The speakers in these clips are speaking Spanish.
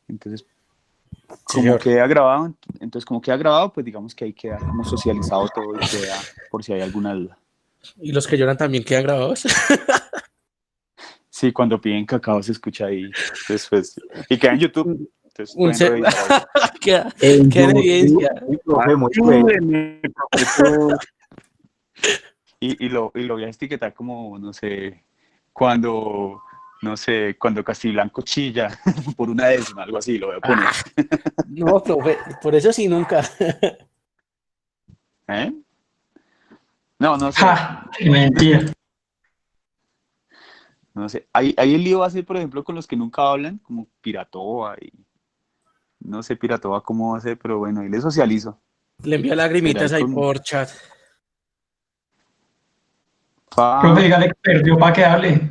Entonces, Señor. como queda grabado, pues digamos que ahí queda como socializado todo y queda por si hay alguna duda. ¿Y los que lloran también quedan grabados? Sí, cuando piden cacao se escucha ahí después. Y queda en YouTube, entonces Un pueden revisar ahí. queda En en evidencia. profe, muy bueno. Ayúdenme, profesor. Y lo voy a etiquetar como, no sé, cuando Castiblanco chilla por una décima, algo así, lo voy a poner. No, profe, por eso sí nunca. ¿Eh? No, no sé. ¡Ja! ¡Qué mentira! No sé. Ahí el lío va a ser, por ejemplo, con los que nunca hablan, como Piratoa y no sé Piratoa cómo va a ser, pero bueno, ahí le socializo. Le envío Será ahí lagrimitas ahí con por chat. Profe, dígale que perdió para que hable.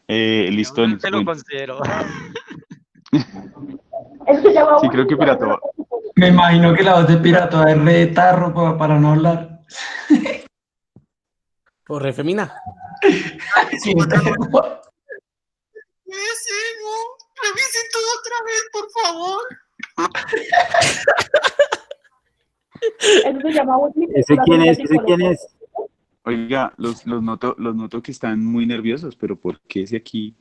Listones. Te lo Bueno, considero. sí, creo que Piratoa. Me imagino que la voz de Pirata es re tarro para no hablar. Por re femina. Sí, Revisen todo otra vez, por favor. Eso se llama ¿Ese quién es? ¿Ese quién es? Oiga, los noto que están muy nerviosos, pero ¿por qué si aquí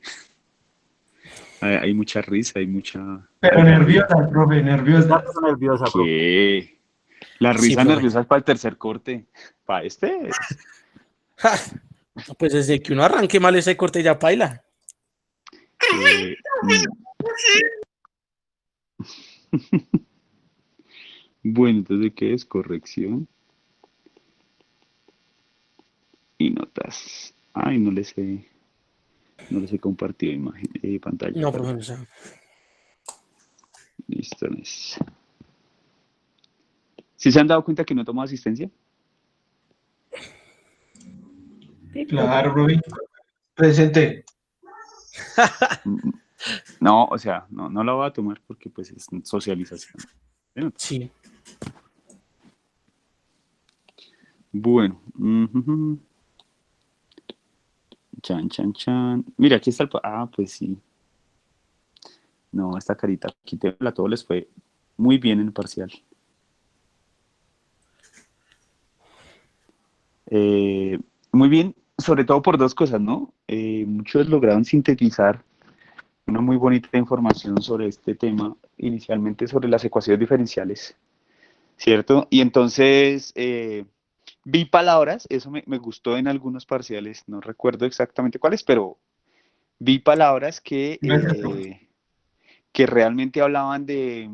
hay mucha risa, hay mucha... pero nerviosa, profe, nerviosa. Está nerviosa, profe. ¿Qué? La Sí, risa profe. nerviosa es para el tercer corte. Para este es... Ja, pues desde que uno arranque mal ese corte ya paila. Bueno, entonces, ¿qué es? Corrección y notas. Ay, no les he compartido imagen, pantalla. No, Perdón. profe, o sea, Listo. ¿Sí se han dado cuenta que no tomo asistencia? Claro, profe. Presente. No, o sea, no la voy a tomar porque pues es socialización. sí. Bueno. Chan. Mira, aquí está pues sí. No, esta carita, quítemela, todo les fue muy bien en el parcial. Muy bien, sobre todo por dos cosas, ¿no? Muchos lograron sintetizar una muy bonita información sobre este tema, inicialmente sobre las ecuaciones diferenciales, ¿cierto? Y entonces vi palabras, eso me gustó en algunos parciales, no recuerdo exactamente cuáles, pero vi palabras Gracias, profe. que realmente hablaban de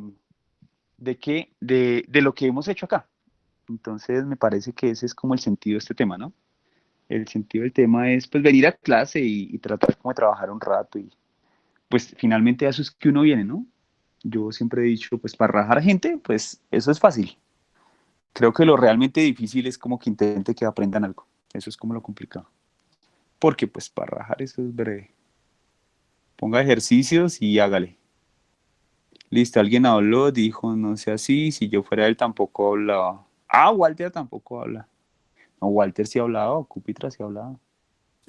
lo que hemos hecho acá. Entonces me parece que ese es como el sentido de este tema, ¿no? El sentido del tema es pues venir a clase y tratar como de trabajar un rato y pues finalmente a eso es que uno viene, ¿no? Yo siempre he dicho, pues para rajar gente, pues eso es fácil. Creo que lo realmente difícil es como que intente que aprendan algo. Eso es como lo complicado. Porque pues para rajar eso es breve. Ponga ejercicios y hágale. Listo, alguien habló, dijo, no sé así, si yo fuera él tampoco hablaba. Ah, Walter tampoco habla. No, Walter sí hablaba, Cupitra sí hablaba.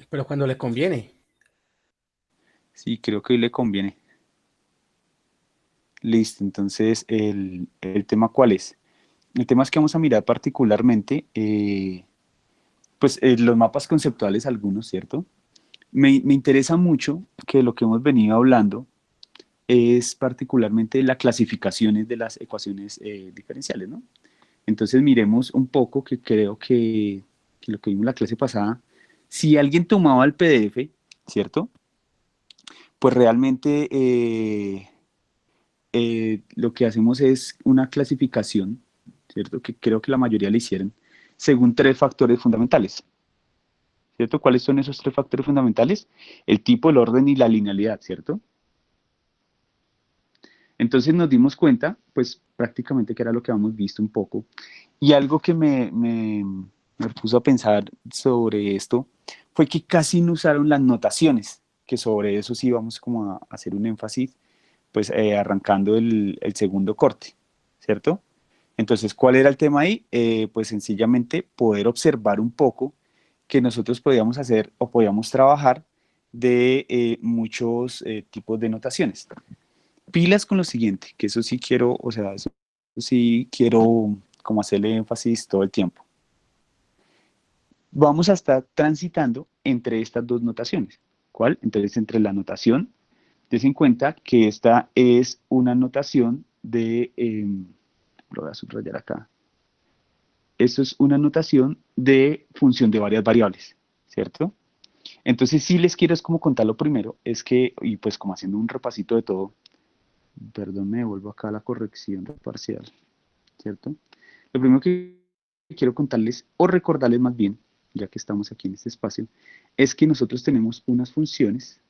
Pero cuando le conviene. Sí, creo que hoy le conviene. Listo, entonces, ¿el tema cuál es? El tema es que vamos a mirar particularmente, pues, los mapas conceptuales algunos, ¿cierto? Me interesa mucho que lo que hemos venido hablando es particularmente las clasificaciones de las ecuaciones diferenciales, ¿no? Entonces, miremos un poco, que creo que lo que vimos en la clase pasada, si alguien tomaba el PDF, ¿cierto? Pues realmente lo que hacemos es una clasificación, ¿cierto? Que creo que la mayoría la hicieron, según tres factores fundamentales, ¿cierto? ¿Cuáles son esos tres factores fundamentales? El tipo, el orden y la linealidad, ¿cierto? Entonces nos dimos cuenta, pues prácticamente que era lo que habíamos visto un poco, y algo que me puso a pensar sobre esto fue que casi no usaron las notaciones, que sobre eso sí vamos como a hacer un énfasis, pues arrancando el segundo corte, ¿cierto? Entonces, ¿cuál era el tema ahí? Pues sencillamente poder observar un poco que nosotros podíamos hacer o podíamos trabajar de muchos tipos de notaciones. Pilas con lo siguiente, que eso sí quiero, o sea, eso sí quiero como hacerle énfasis todo el tiempo. Vamos a estar transitando entre estas dos notaciones. ¿Cuál? Entonces, entre la notación, des en cuenta que esta es una notación de, lo voy a subrayar acá, esto es una notación de función de varias variables, ¿cierto? Entonces, sí les quiero es como contar lo primero, es que, y pues como haciendo un repasito de todo, perdón, me devuelvo acá a la corrección parcial, ¿cierto? Lo primero que quiero contarles, o recordarles más bien, ya que estamos aquí en este espacio, es que nosotros tenemos unas funciones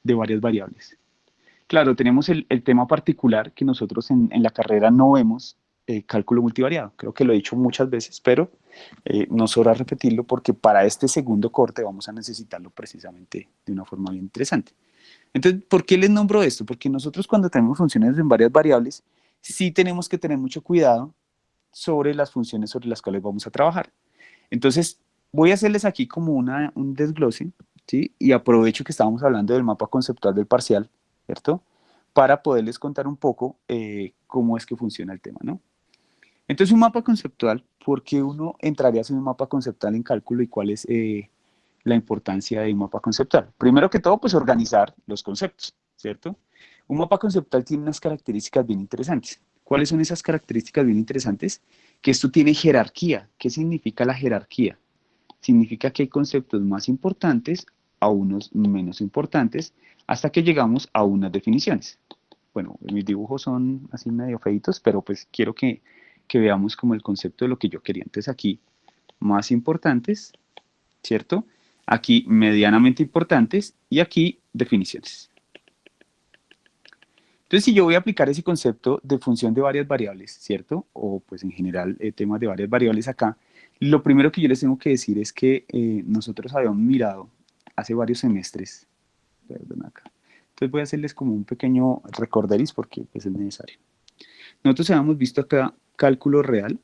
de varias variables. Claro, tenemos el tema particular que nosotros en la carrera no vemos, cálculo multivariado. Creo que lo he dicho muchas veces, pero no sobra repetirlo porque para este segundo corte vamos a necesitarlo precisamente de una forma bien interesante. Entonces, ¿por qué les nombro esto? Porque nosotros cuando tenemos funciones en varias variables, sí tenemos que tener mucho cuidado sobre las funciones sobre las cuales vamos a trabajar. Entonces, voy a hacerles aquí como un desglose, ¿sí? Y aprovecho que estábamos hablando del mapa conceptual del parcial, ¿cierto? Para poderles contar un poco cómo es que funciona el tema, ¿no? Entonces, un mapa conceptual, ¿por qué uno entraría a hacer un mapa conceptual en cálculo y cuál es la importancia de un mapa conceptual? Primero que todo, pues organizar los conceptos, ¿cierto? Un mapa conceptual tiene unas características bien interesantes. ¿Cuáles son esas características bien interesantes? Que esto tiene jerarquía. ¿Qué significa la jerarquía? Significa que hay conceptos más importantes a unos menos importantes hasta que llegamos a unas definiciones. Bueno, mis dibujos son así medio feitos, pero pues quiero que veamos como el concepto de lo que yo quería. Entonces aquí, más importantes, ¿cierto? Aquí, medianamente importantes y aquí, definiciones. Entonces, si yo voy a aplicar ese concepto de función de varias variables, ¿cierto? O pues en general temas de varias variables acá, lo primero que yo les tengo que decir es que nosotros habíamos mirado hace varios semestres, perdón acá, entonces voy a hacerles como un pequeño recorderis porque pues, es necesario. Nosotros habíamos visto acá cálculo real,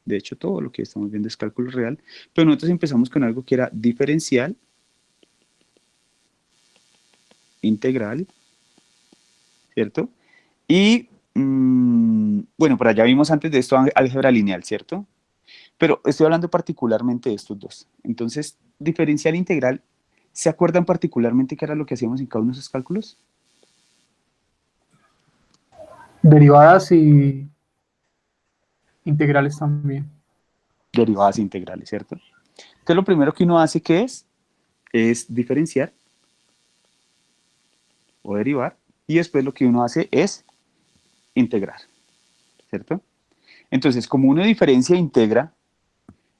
de hecho todo lo que estamos viendo es cálculo real, pero nosotros empezamos con algo que era diferencial, integral, ¿cierto? Y, bueno, por allá vimos antes de esto álgebra lineal, ¿cierto? Pero estoy hablando particularmente de estos dos. Entonces, diferencial e integral, ¿se acuerdan particularmente qué era lo que hacíamos en cada uno de esos cálculos? Derivadas y integrales también. Derivadas integrales, ¿cierto? Entonces, lo primero que uno hace, ¿qué es? Es diferenciar o derivar, y después lo que uno hace es integrar, ¿cierto? Entonces, como uno diferencia e integra,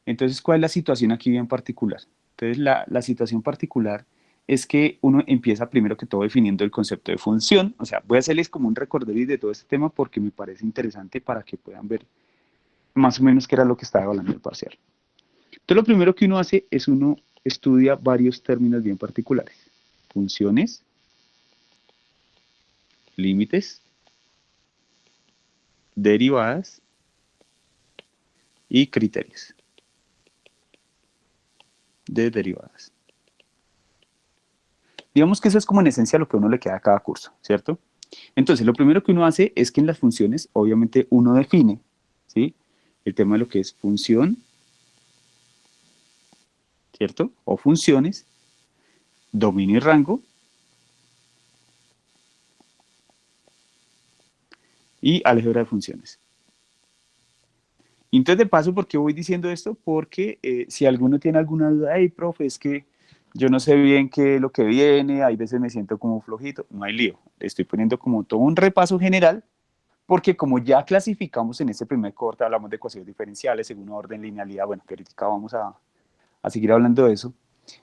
entonces, ¿cuál es la situación aquí bien particular? Entonces, la situación particular es que uno empieza primero que todo definiendo el concepto de función, o sea, voy a hacerles como un recorderis de todo este tema porque me parece interesante para que puedan ver más o menos qué era lo que estaba hablando el parcial. Entonces, lo primero que uno hace es uno estudia varios términos bien particulares. Funciones, límites, derivadas y criterios de derivadas. Digamos que eso es como en esencia lo que a uno le queda a cada curso, ¿cierto? Entonces, lo primero que uno hace es que en las funciones, obviamente, uno define, ¿sí? El tema de lo que es función, ¿cierto? O funciones, dominio y rango, y álgebra de funciones. Y entonces, de paso, ¿por qué voy diciendo esto? Porque si alguno tiene alguna duda, hey, profe, es que yo no sé bien qué es lo que viene, hay veces me siento como flojito, no hay lío. Le estoy poniendo como todo un repaso general, porque como ya clasificamos en este primer corte, hablamos de ecuaciones diferenciales, segundo orden, linealidad, bueno, que ahorita vamos a seguir hablando de eso.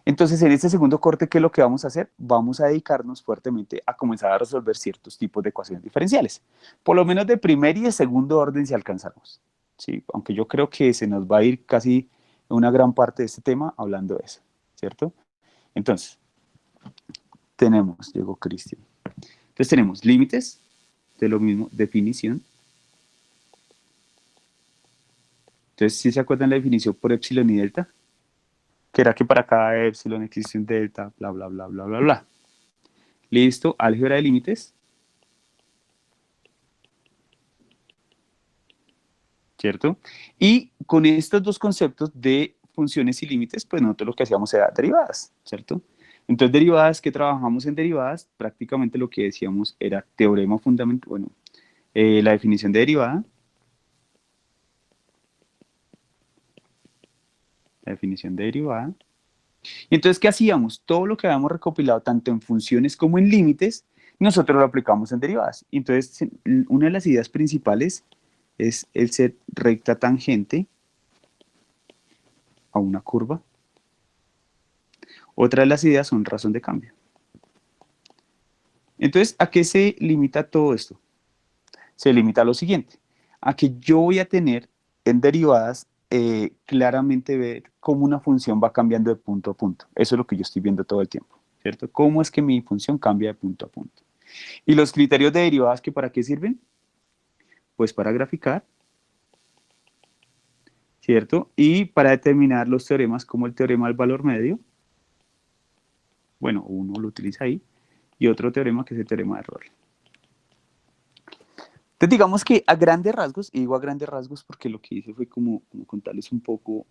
Entonces, en este segundo corte, ¿qué es lo que vamos a hacer? Vamos a dedicarnos fuertemente a comenzar a resolver ciertos tipos de ecuaciones diferenciales, por lo menos de primer y de segundo orden si alcanzamos. ¿Sí? Aunque yo creo que se nos va a ir casi una gran parte de este tema hablando de eso, ¿cierto? Entonces, llegó Cristian. Entonces tenemos límites, de lo mismo, definición. Entonces, ¿sí se acuerdan la definición por epsilon y delta? que era que para cada epsilon existe un delta, bla, bla, bla, bla, bla, bla. Listo, álgebra de límites. ¿Cierto? Y con estos dos conceptos de funciones y límites, pues nosotros lo que hacíamos era derivadas, ¿cierto? Entonces, derivadas, que trabajamos en derivadas, prácticamente lo que decíamos era teorema fundamental, bueno, la definición de derivada, la definición de derivada. Y entonces, ¿qué hacíamos? Todo lo que habíamos recopilado, tanto en funciones como en límites, nosotros lo aplicamos en derivadas. Entonces, una de las ideas principales es el ser recta tangente a una curva. Otra de las ideas son razón de cambio. Entonces, ¿a qué se limita todo esto? Se limita a lo siguiente, a que yo voy a tener en derivadas claramente ver cómo una función va cambiando de punto a punto. Eso es lo que yo estoy viendo todo el tiempo, ¿cierto? Cómo es que mi función cambia de punto a punto. ¿Y los criterios de derivadas que para qué sirven? Pues para graficar, ¿cierto? Y para determinar los teoremas como el teorema del valor medio. Bueno, uno lo utiliza ahí. Y otro teorema que es el teorema de error. Entonces digamos que a grandes rasgos, y digo a grandes rasgos porque lo que hice fue como contarles un poco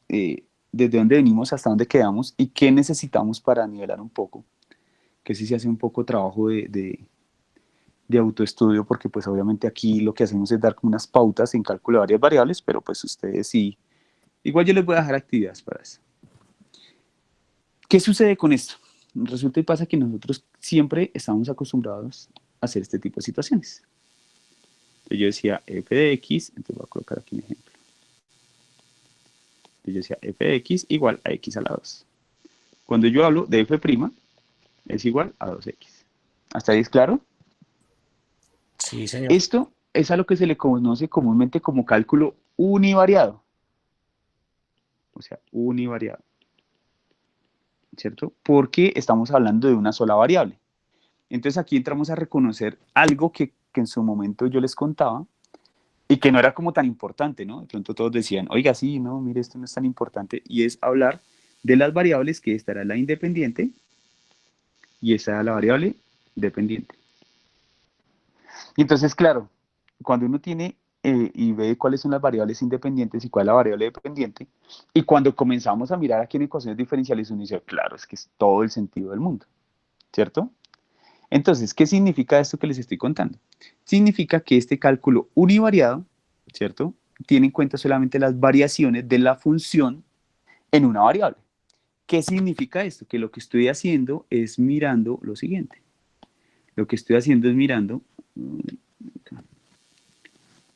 desde dónde venimos hasta dónde quedamos y qué necesitamos para nivelar un poco, que sí se hace un poco trabajo de autoestudio, porque pues obviamente aquí lo que hacemos es dar como unas pautas en cálculo de varias variables, pero pues ustedes sí, igual yo les voy a dejar actividades para eso. ¿Qué sucede con esto? Resulta y pasa que nosotros siempre estamos acostumbrados a hacer este tipo de situaciones. Entonces yo decía f de x, entonces voy a colocar aquí un ejemplo. Entonces yo decía f de x igual a x a la 2. Cuando yo hablo de f' es igual a 2x. ¿Hasta ahí es claro? Sí, señor. Esto es a lo que se le conoce comúnmente como cálculo univariado. O sea, univariado. ¿Cierto? Porque estamos hablando de una sola variable. Entonces aquí entramos a reconocer algo que en su momento yo les contaba y que no era como tan importante, ¿no? De pronto todos decían, oiga, sí, no, mire, esto no es tan importante, y es hablar de las variables, que esta era la independiente y esta era la variable dependiente. Y entonces, claro, cuando uno tiene y ve cuáles son las variables independientes y cuál es la variable dependiente, y cuando comenzamos a mirar aquí en ecuaciones diferenciales, uno dice, claro, es que es todo el sentido del mundo, ¿cierto? Entonces, ¿qué significa esto que les estoy contando? Significa que este cálculo univariado, ¿cierto? Tiene en cuenta solamente las variaciones de la función en una variable. ¿Qué significa esto? Que lo que estoy haciendo es mirando lo siguiente. Lo que estoy haciendo es mirando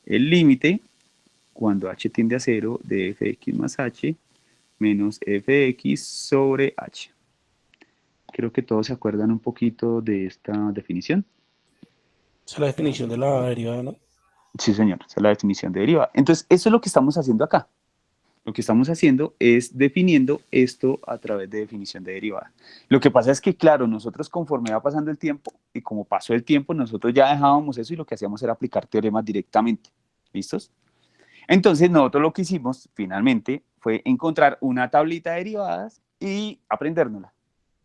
el límite cuando h tiende a 0 de f de x más h menos f de x sobre h. Creo que todos se acuerdan un poquito de esta definición. Esa es la definición de la derivada, ¿no? Sí, señor, esa es la definición de derivada. Entonces, eso es lo que estamos haciendo acá. Lo que estamos haciendo es definiendo esto a través de definición de derivada. Lo que pasa es que, claro, nosotros conforme va pasando el tiempo, y como pasó el tiempo, nosotros ya dejábamos eso y lo que hacíamos era aplicar teoremas directamente. ¿Listos? Entonces, nosotros lo que hicimos, finalmente, fue encontrar una tablita de derivadas y aprendérnosla,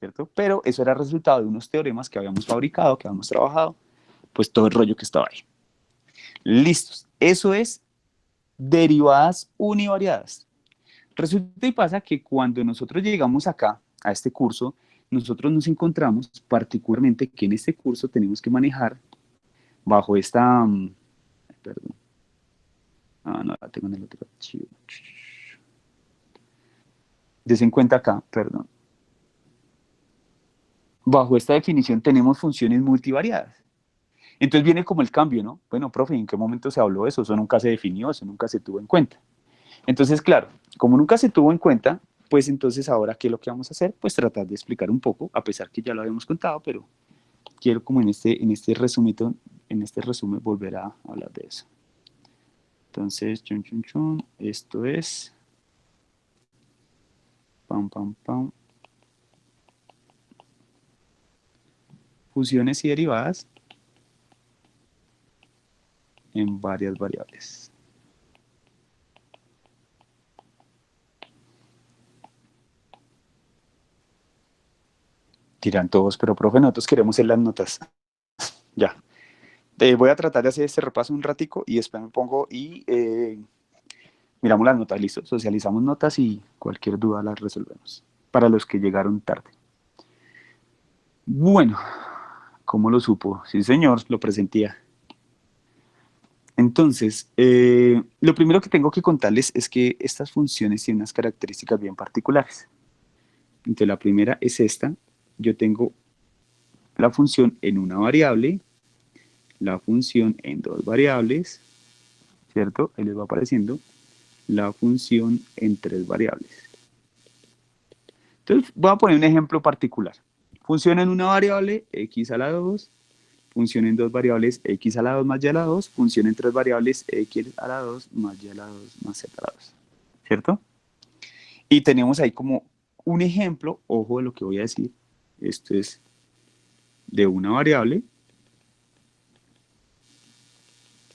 ¿cierto? Pero eso era resultado de unos teoremas que habíamos fabricado, que habíamos trabajado, pues todo el rollo que estaba ahí. Listos. Eso es derivadas univariadas. Resulta y pasa que cuando nosotros llegamos acá, a este curso, nosotros nos encontramos particularmente que en este curso tenemos que manejar bajo esta... perdón. No, la tengo en el otro archivo. Desen en cuenta acá, perdón. Bajo esta definición tenemos funciones multivariadas. Entonces viene como el cambio, ¿no? Bueno, profe, ¿en qué momento se habló de eso? Eso nunca se definió, eso nunca se tuvo en cuenta. Entonces, claro, como nunca se tuvo en cuenta, pues entonces ahora, ¿qué es lo que vamos a hacer? Pues tratar de explicar un poco, a pesar que ya lo habíamos contado, pero quiero como en este resumito, en este resumen volver a hablar de eso. Entonces, esto es... Funciones y derivadas en varias variables. Dirán todos, pero profe, nosotros queremos en las notas. Ya. Voy a tratar de hacer este repaso un ratico y después me pongo y miramos las notas, listo. Socializamos notas y cualquier duda las resolvemos. Para los que llegaron tarde. Bueno, ¿cómo lo supo? Sí, señor, lo presentía. Entonces, lo primero que tengo que contarles es que estas funciones tienen unas características bien particulares. Entonces, la primera es esta. Yo tengo la función en una variable, la función en dos variables, ¿cierto? Ahí les va apareciendo la función en tres variables. Entonces, voy a poner un ejemplo particular. Función en una variable, x a la 2, función en dos variables, x a la 2 más y a la 2, función en tres variables, x a la 2 más y a la 2 más z a la 2, ¿cierto? Y tenemos ahí como un ejemplo, ojo de lo que voy a decir, esto es de una variable,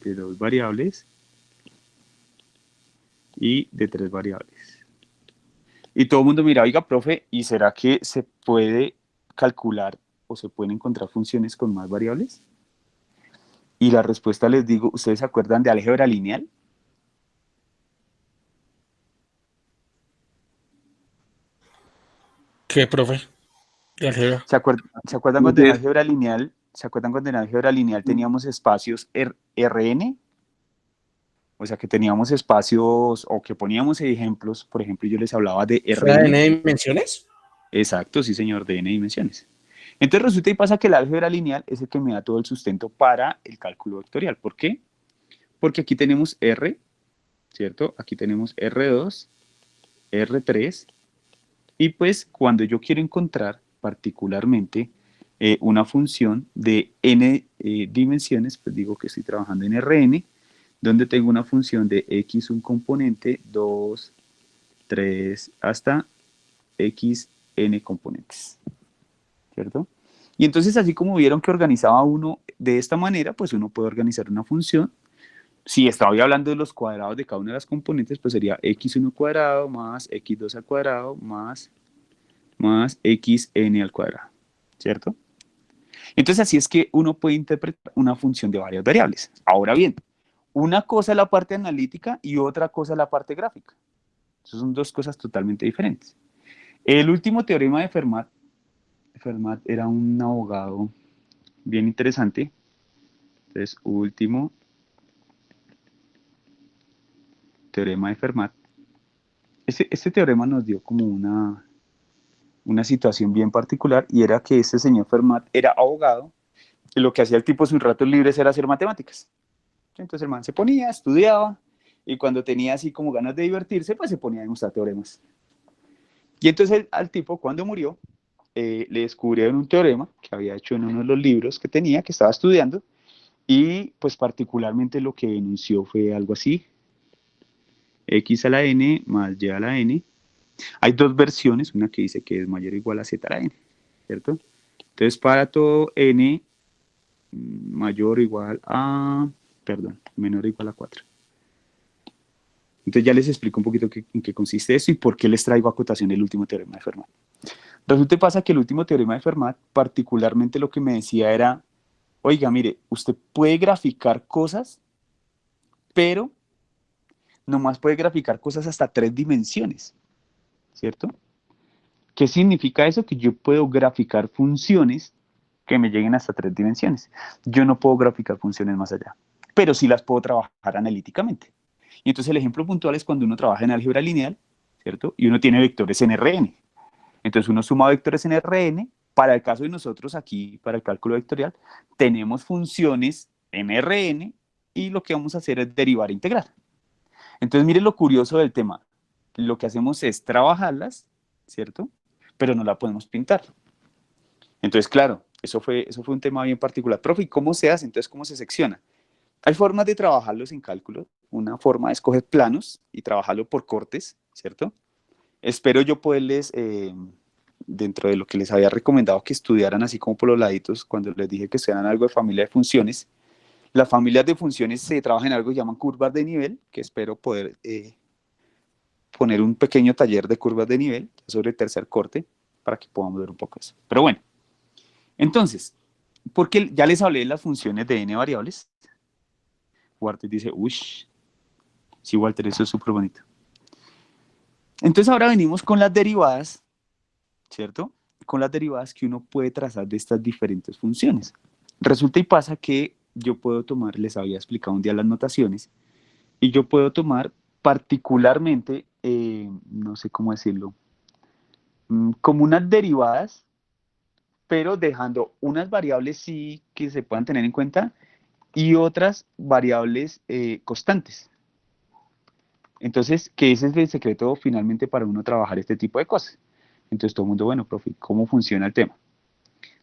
de dos variables y de tres variables. Y todo el mundo mira, oiga, profe, ¿y será que se puede calcular o se pueden encontrar funciones con más variables? Y la respuesta les digo, ¿ustedes se acuerdan de álgebra lineal? ¿Qué, profe? De álgebra. ¿Se acuerdan cuando en álgebra lineal, teníamos espacios Rn? O sea, que teníamos espacios o que poníamos ejemplos, por ejemplo, yo les hablaba de ¿Fuera de Rn. n dimensiones? Exacto, sí señor, de n dimensiones. Entonces resulta y pasa que el álgebra lineal es el que me da todo el sustento para el cálculo vectorial. ¿Por qué? Porque aquí tenemos R, ¿cierto? Aquí tenemos R2, R3, y pues cuando yo quiero encontrar particularmente una función de n dimensiones, pues digo que estoy trabajando en Rn, donde tengo una función de x un componente, 2, 3, hasta xn componentes, ¿cierto? Y entonces así como vieron que organizaba uno de esta manera, pues uno puede organizar una función. Si estaba hablando de los cuadrados de cada una de las componentes, pues sería x1 cuadrado más x2 al cuadrado más xn al cuadrado, ¿cierto? Entonces así es que uno puede interpretar una función de varias variables. Ahora bien, una cosa es la parte analítica y otra cosa es la parte gráfica. Esas son dos cosas totalmente diferentes. El último teorema de Fermat era un abogado bien interesante. Entonces, último teorema de Fermat. Este teorema nos dio como una situación bien particular y era que este señor Fermat era abogado y lo que hacía el tipo en sus ratos libres era hacer matemáticas. Entonces el man se ponía, estudiaba y cuando tenía así como ganas de divertirse, pues se ponía a demostrar teoremas. Y entonces al tipo cuando murió, le descubrieron un teorema que había hecho en uno de los libros que tenía, que estaba estudiando, y pues particularmente lo que enunció fue algo así, x a la n más y a la n. Hay dos versiones, una que dice que es mayor o igual a z a la n, ¿cierto? Entonces para todo n mayor o igual a, menor o igual a 4. Entonces ya les explico un poquito en qué consiste esto y por qué les traigo a cotación el último teorema de Fermat. Resulta y pasa que el último teorema de Fermat, particularmente lo que me decía era, oiga, mire, usted puede graficar cosas, pero nomás puede graficar cosas hasta 3 dimensiones, ¿cierto? ¿Qué significa eso? Que yo puedo graficar funciones que me lleguen hasta 3 dimensiones. Yo no puedo graficar funciones más allá, pero sí las puedo trabajar analíticamente. Y entonces el ejemplo puntual es cuando uno trabaja en álgebra lineal, ¿cierto? Y uno tiene vectores en Rn. Entonces uno suma vectores en Rn. Para el caso de nosotros aquí, para el cálculo vectorial, tenemos funciones en Rn y lo que vamos a hacer es derivar e integrar. Entonces miren lo curioso del tema. Lo que hacemos es trabajarlas, ¿cierto? Pero no la podemos pintar. Entonces, claro, eso fue un tema bien particular. Profe, ¿y cómo se hace? Entonces, ¿cómo se secciona? Hay formas de trabajarlos en cálculo. Una forma es coger planos y trabajarlo por cortes, ¿cierto? Espero yo poderles, dentro de lo que les había recomendado que estudiaran así como por los laditos, cuando les dije que estudiaran algo de familia de funciones. Las familias de funciones se trabajan en algo que llaman curvas de nivel, que espero poder poner un pequeño taller de curvas de nivel sobre el tercer corte para que podamos ver un poco eso. Pero bueno, Entonces, porque ya les hablé de las funciones de n variables. Walter dice, uff, sí, Walter, eso es súper bonito. Entonces ahora venimos con las derivadas, ¿cierto? Con las derivadas que uno puede trazar de estas diferentes funciones. Resulta y pasa que yo puedo tomar, les había explicado un día las notaciones, y yo puedo tomar particularmente, no sé cómo decirlo, como unas derivadas, pero dejando unas variables sí que se puedan tener en cuenta y otras variables constantes. Entonces, que ese es el secreto finalmente para uno trabajar este tipo de cosas. Entonces todo el mundo, bueno, profe, ¿cómo funciona el tema?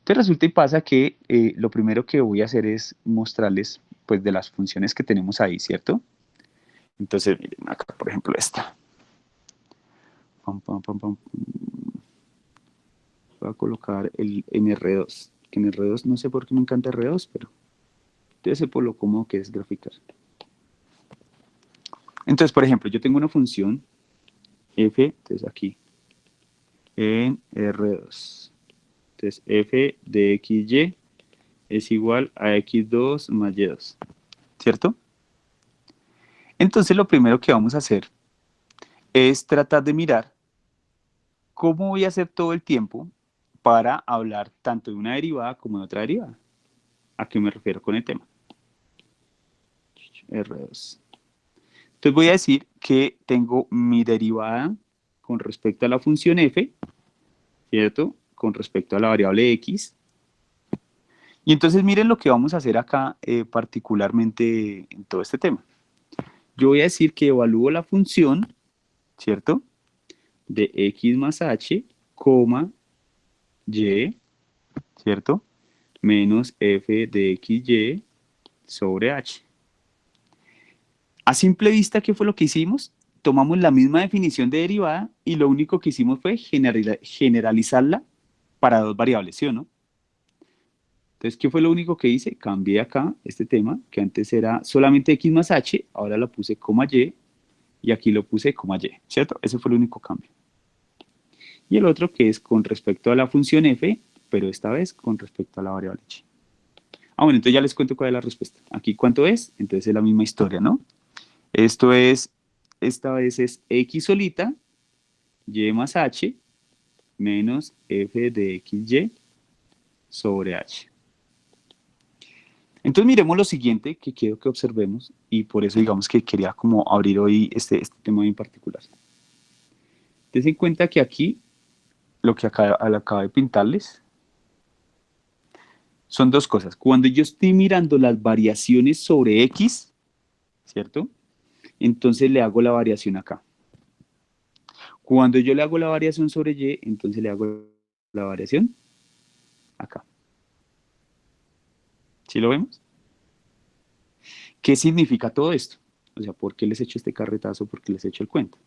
Entonces resulta y pasa que lo primero que voy a hacer es mostrarles pues de las funciones que tenemos ahí, ¿cierto? Entonces, miren acá, por ejemplo, esta. Pam, pam, pam, pam. Voy a colocar el en R2. Que en R2 no sé por qué me encanta R2, pero debe ser por lo cómodo que es graficar. Entonces, por ejemplo, yo tengo una función f, entonces aquí, en R2. Entonces, f de xy es igual a x2 más y2, ¿cierto? Entonces, lo primero que vamos a hacer es tratar de mirar cómo voy a hacer todo el tiempo para hablar tanto de una derivada como de otra derivada. ¿A qué me refiero con el tema? R2. Entonces voy a decir que tengo mi derivada con respecto a la función f, ¿cierto? Con respecto a la variable x. Y entonces miren lo que vamos a hacer acá particularmente en todo este tema. Yo voy a decir que evalúo la función, ¿cierto? De x más h, coma, y, ¿cierto? Menos f de xy sobre h. A simple vista, ¿qué fue lo que hicimos? Tomamos la misma definición de derivada y lo único que hicimos fue generalizarla para dos variables, ¿sí o no? Entonces, ¿qué fue lo único que hice? Cambié acá este tema, que antes era solamente x más h, ahora lo puse coma y aquí lo puse coma y, ¿cierto? Ese fue el único cambio. Y el otro que es con respecto a la función f, pero esta vez con respecto a la variable h. Ah, bueno, entonces ya les cuento cuál es la respuesta. Aquí, ¿cuánto es? Entonces es la misma historia, ¿no? Esto es, esta vez es x solita, y más h, menos f de xy sobre h. Entonces miremos lo siguiente que quiero que observemos y por eso digamos que quería como abrir hoy este tema en particular. Ten en cuenta que aquí, lo que acabo de pintarles, son dos cosas. Cuando yo estoy mirando las variaciones sobre x, ¿cierto? Entonces le hago la variación acá. Cuando yo le hago la variación sobre y, entonces le hago la variación acá. ¿Sí lo vemos? ¿Qué significa todo esto? O sea, ¿por qué les he hecho este carretazo? ¿Por qué les he hecho el cuento?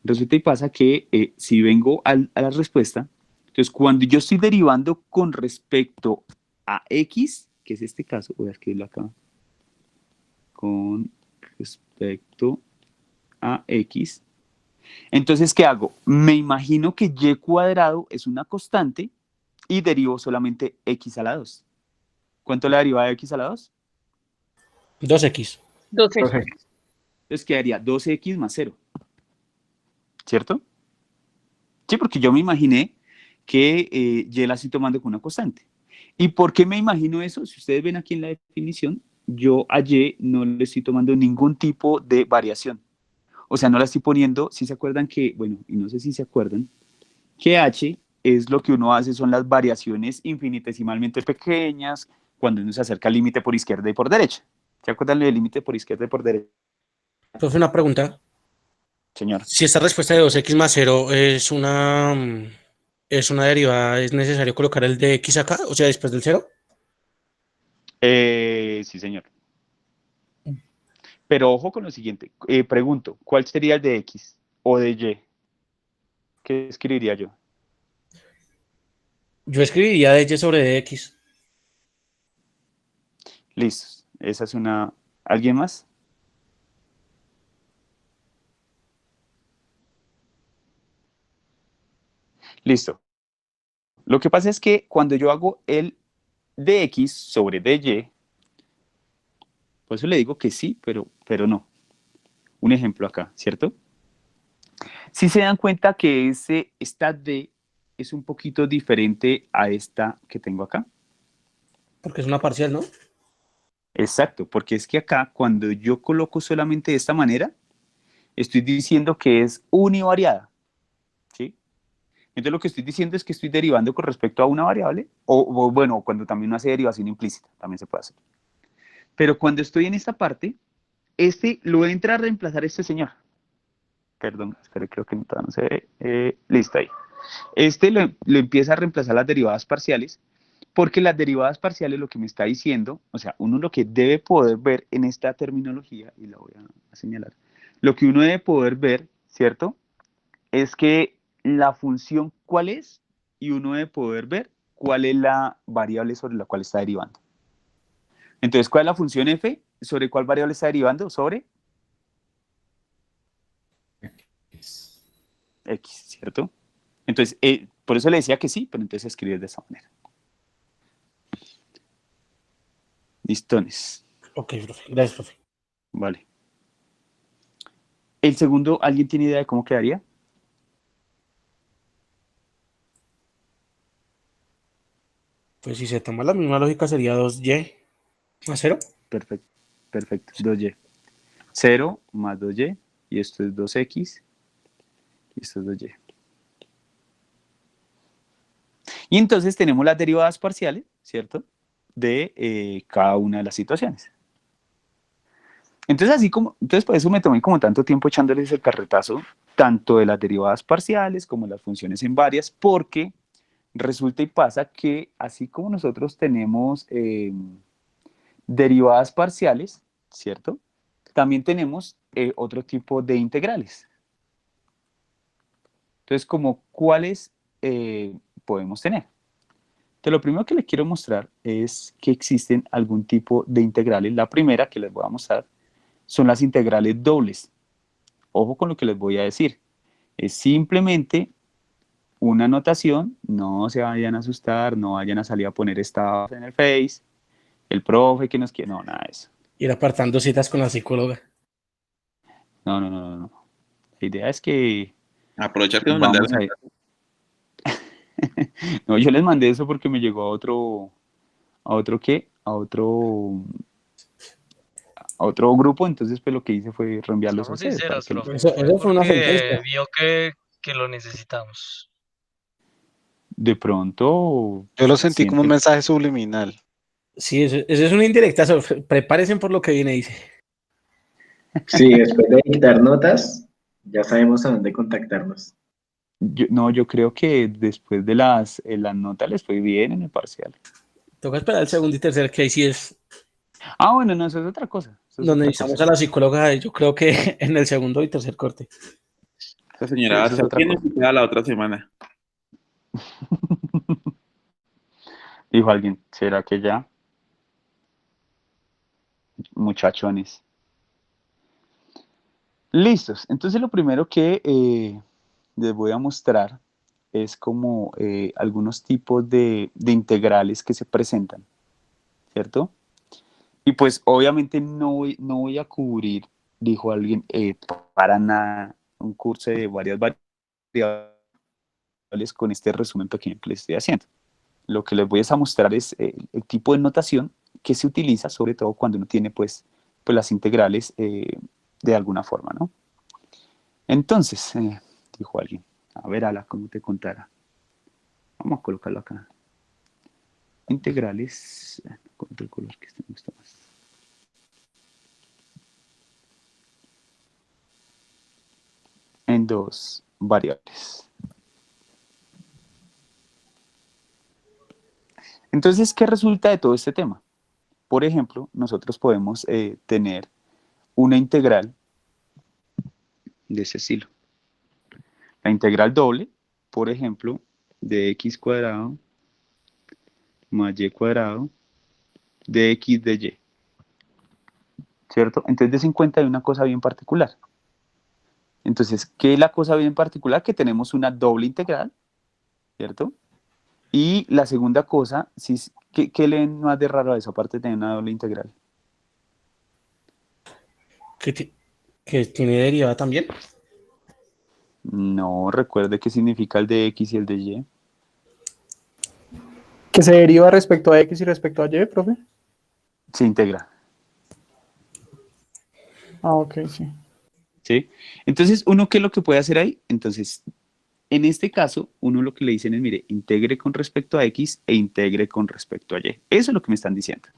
Resulta y pasa que si vengo a la respuesta, entonces cuando yo estoy derivando con respecto a x, que es este caso, voy a escribirlo acá, con respecto a x, entonces, ¿qué hago? Me imagino que y cuadrado es una constante y derivo solamente x a la 2. ¿Cuánto le deriva de x a la 2? 2x. 12. Entonces quedaría 12x más 0, ¿cierto? Sí, porque yo me imaginé que y la estoy tomando con una constante. ¿Y por qué me imagino eso? Si ustedes ven aquí en la definición, yo a y no le estoy tomando ningún tipo de variación. O sea, no la estoy poniendo, si se acuerdan que, bueno, y no sé si se acuerdan, que h es lo que uno hace, son las variaciones infinitesimalmente pequeñas cuando uno se acerca al límite por izquierda y por derecha. ¿Se acuerdan del límite por izquierda y por derecha, Profe, una pregunta. señor? Si esta respuesta de 2x más 0 es una derivada, ¿es necesario colocar el de x acá? O sea, después del 0. Sí, señor. Pero ojo con lo siguiente. Pregunto, ¿cuál sería el de X o de Y? ¿Qué escribiría yo? Yo escribiría de y sobre de x. Listo. Esa es una... ¿Alguien más? Listo. Lo que pasa es que cuando yo hago el dx sobre dy, por eso le digo que sí, pero no. Un ejemplo acá, ¿cierto? Si se dan cuenta que esta d es un poquito diferente a esta que tengo acá. Porque es una parcial, ¿no? Exacto, porque es que acá cuando yo coloco solamente de esta manera, estoy diciendo que es univariada, ¿sí? Entonces lo que estoy diciendo es que estoy derivando con respecto a una variable, o bueno, cuando también uno hace derivación implícita, también se puede hacer. Pero cuando estoy en esta parte, lo entra a reemplazar este señor. Perdón, espero, creo que no se ve. Listo, ahí. Lo empieza a reemplazar las derivadas parciales, porque las derivadas parciales lo que me está diciendo, o sea, uno lo que debe poder ver en esta terminología, y la voy a señalar, lo que uno debe poder ver, ¿cierto? Es que la función cuál es, y uno debe poder ver cuál es la variable sobre la cual está derivando. Entonces, ¿cuál es la función f? ¿Sobre cuál variable está derivando? Sobre x, ¿cierto? Entonces, por eso le decía que sí, pero entonces escribir de esa manera. Listones. Ok, profe. Gracias, profe. Vale. El segundo, ¿alguien tiene idea de cómo quedaría? Pues si se toma la misma lógica sería 2y a 0. Perfecto, perfecto. 2y. 0 más 2y, y esto es 2x, y esto es 2y. Y entonces tenemos las derivadas parciales, ¿cierto? De cada una de las situaciones. Entonces por eso me tomé como tanto tiempo echándoles el carretazo, tanto de las derivadas parciales como las funciones en varias, porque resulta y pasa que así como nosotros tenemos derivadas parciales, ¿cierto? También tenemos otro tipo de integrales. Entonces, ¿cuáles podemos tener? Entonces, lo primero que les quiero mostrar es que existen algún tipo de integrales. La primera que les voy a mostrar son las integrales dobles. Ojo con lo que les voy a decir. Es simplemente una notación, no se vayan a asustar, no vayan a salir a poner estados en el Face, el profe que nos quiere, no, nada de eso. Ir apartando citas con la psicóloga. No. La idea es que Aprovechar que nos vamos mandaron. a ir. No, yo les mandé eso porque me llegó ¿a otro grupo, entonces pues lo que hice fue reenviarlos a Seamos ustedes. sinceros, profe. Eso Fue fue una porque sentencia. vio que lo necesitamos. De pronto Yo lo sentí como un siente, mensaje subliminal. Sí, eso es una indirecta. Prepárense por lo que viene, dice. Sí, después de dictar notas, ya sabemos a dónde contactarnos. yo creo que después de las notas les fue bien en el parcial. Toca esperar el segundo y tercer, que ahí sí es Ah, bueno, no, eso es otra cosa. Eso es donde otra necesitamos cosa. a la psicóloga, yo creo que en el segundo y tercer corte. Esta señora Eso es otra tiene cosa. citada la otra semana. Dijo alguien, ¿será que ya? Muchachones. Listos. Entonces lo primero que les voy a mostrar es como algunos tipos de integrales que se presentan, ¿cierto? Y pues obviamente no voy a cubrir, dijo alguien, para nada un curso de varias variables con este resumen pequeño que les estoy haciendo. Lo que les voy a mostrar es el tipo de notación que se utiliza, sobre todo cuando uno tiene pues las integrales de alguna forma, ¿no? Entonces, dijo alguien, a ver, Ala, ¿cómo te contara? Vamos a colocarlo acá. Integrales, con otro color que este me gusta más. En dos variables. Entonces, ¿qué resulta de todo este tema? Por ejemplo, nosotros podemos tener una integral de ese estilo. La integral doble, por ejemplo, de x cuadrado más y cuadrado de x de y. ¿Cierto? Entonces, des en cuenta de una cosa bien particular. Entonces, ¿qué es la cosa bien particular? Que tenemos una doble integral, ¿cierto? Y la segunda cosa, si, ¿qué leen más de raro a eso, aparte de tener una doble integral? Que tiene derivada también. No, recuerde qué significa el de X y el de Y. Que se deriva respecto a X y respecto a Y, profe. Se integra. Ah, ok, sí. ¿Sí? Entonces, ¿uno qué es lo que puede hacer ahí? Entonces, en este caso, uno lo que le dicen es, mire, integre con respecto a X e integre con respecto a Y. Eso es lo que me están diciendo.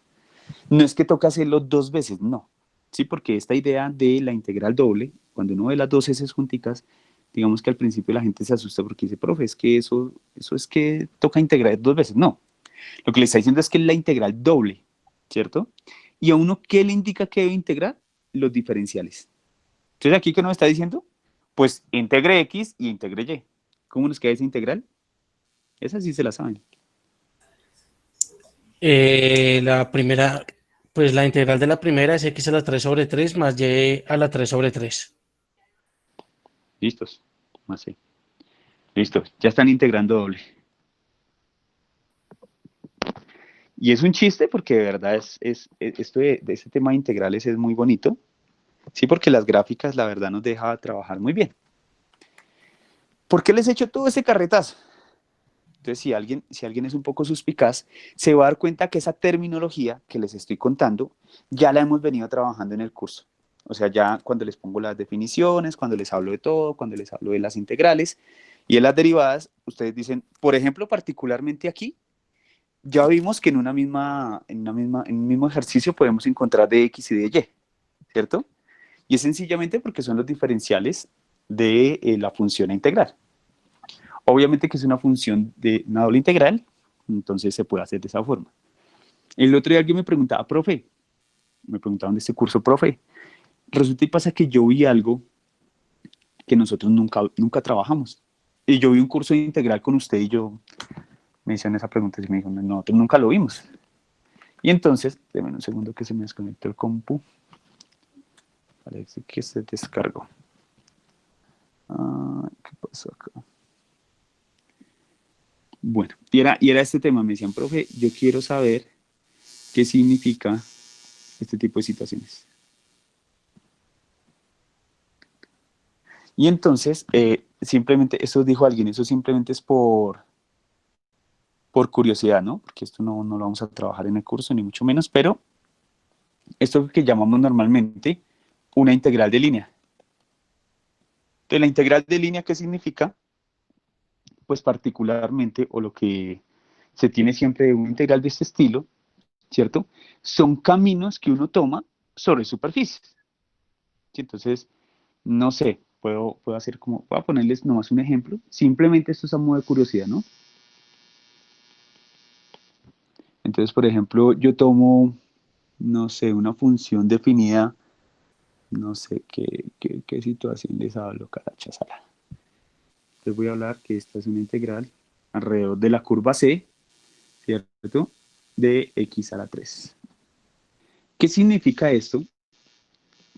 No es que toca hacerlo dos veces, no. Sí, porque esta idea de la integral doble, cuando uno ve las dos S junticas, digamos que al principio la gente se asusta porque dice, profe, es que eso es que toca integrar dos veces. No. Lo que le está diciendo es que es la integral doble, ¿cierto? Y a uno, ¿qué le indica que debe integrar? Los diferenciales. Entonces, ¿aquí qué nos está diciendo? Pues integre X y integre Y. ¿Cómo nos queda esa integral? Esa sí se la saben. La primera, pues la integral de la primera es x a la 3 sobre 3 más y a la 3 sobre 3. ¿Listos? Así. Listo, ya están integrando doble. Y es un chiste porque de verdad esto de este tema de integrales es muy bonito. Sí, porque las gráficas, la verdad, nos deja trabajar muy bien. ¿Por qué les he hecho todo ese carretazo? Entonces, si alguien es un poco suspicaz, se va a dar cuenta que esa terminología que les estoy contando, ya la hemos venido trabajando en el curso. O sea, ya cuando les pongo las definiciones, cuando les hablo de todo, cuando les hablo de las integrales y de las derivadas, ustedes dicen, por ejemplo, particularmente aquí, ya vimos que en un mismo ejercicio podemos encontrar de X y de Y, ¿cierto? Y es sencillamente porque son los diferenciales de la función a integrar. Obviamente que es una función de una doble integral, entonces se puede hacer de esa forma. El otro día alguien me preguntaba, profe, me preguntaban de este curso, profe, resulta y pasa que yo vi algo que nosotros nunca trabajamos. Y yo vi un curso de integral con usted y yo me hicieron esa pregunta y me dijo, nosotros nunca lo vimos. Y entonces, déjame un segundo que se me desconectó el compu. Parece que se descargó. ¿Qué pasó acá? Bueno, y era este tema, me decían, profe, yo quiero saber qué significa este tipo de situaciones. Y entonces, simplemente, eso dijo alguien, eso simplemente es por curiosidad, ¿no? Porque esto no lo vamos a trabajar en el curso, ni mucho menos, pero esto que llamamos normalmente una integral de línea. Entonces, la integral de línea, ¿qué significa? Pues particularmente, o lo que se tiene siempre de una integral de este estilo, ¿cierto? Son caminos que uno toma sobre superficies. ¿Sí? Entonces, no sé, puedo hacer como, voy a ponerles nomás un ejemplo. Simplemente esto es a modo de curiosidad, ¿no? Entonces, por ejemplo, yo tomo, no sé, una función definida, no sé qué situación les hablo, carachasala. Les voy a hablar que esta es una integral alrededor de la curva C, ¿cierto? De x a la 3. ¿Qué significa esto?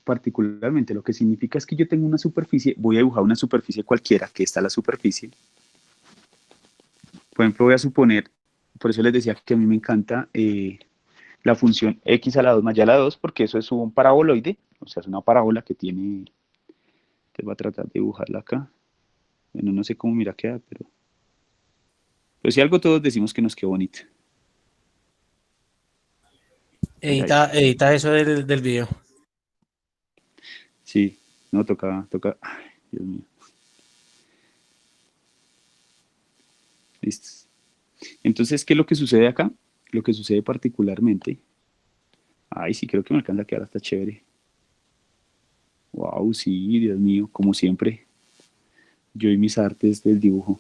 Particularmente lo que significa es que yo tengo una superficie, voy a dibujar una superficie cualquiera, que está la superficie. Por ejemplo, voy a suponer, por eso les decía que a mí me encanta la función x a la 2 más y a la 2, porque eso es un paraboloide, o sea, es una parábola que tiene, te voy a tratar de dibujarla acá. Bueno, no sé cómo mira queda, pero si algo todos decimos que nos quedó bonita. Edita eso del video. Sí, no, toca, ay, Dios mío. Listo. Entonces, ¿qué es lo que sucede acá? Lo que sucede particularmente, ay, sí, creo que me alcanza a quedar hasta chévere. Wow, sí, Dios mío, como siempre, yo y mis artes del dibujo.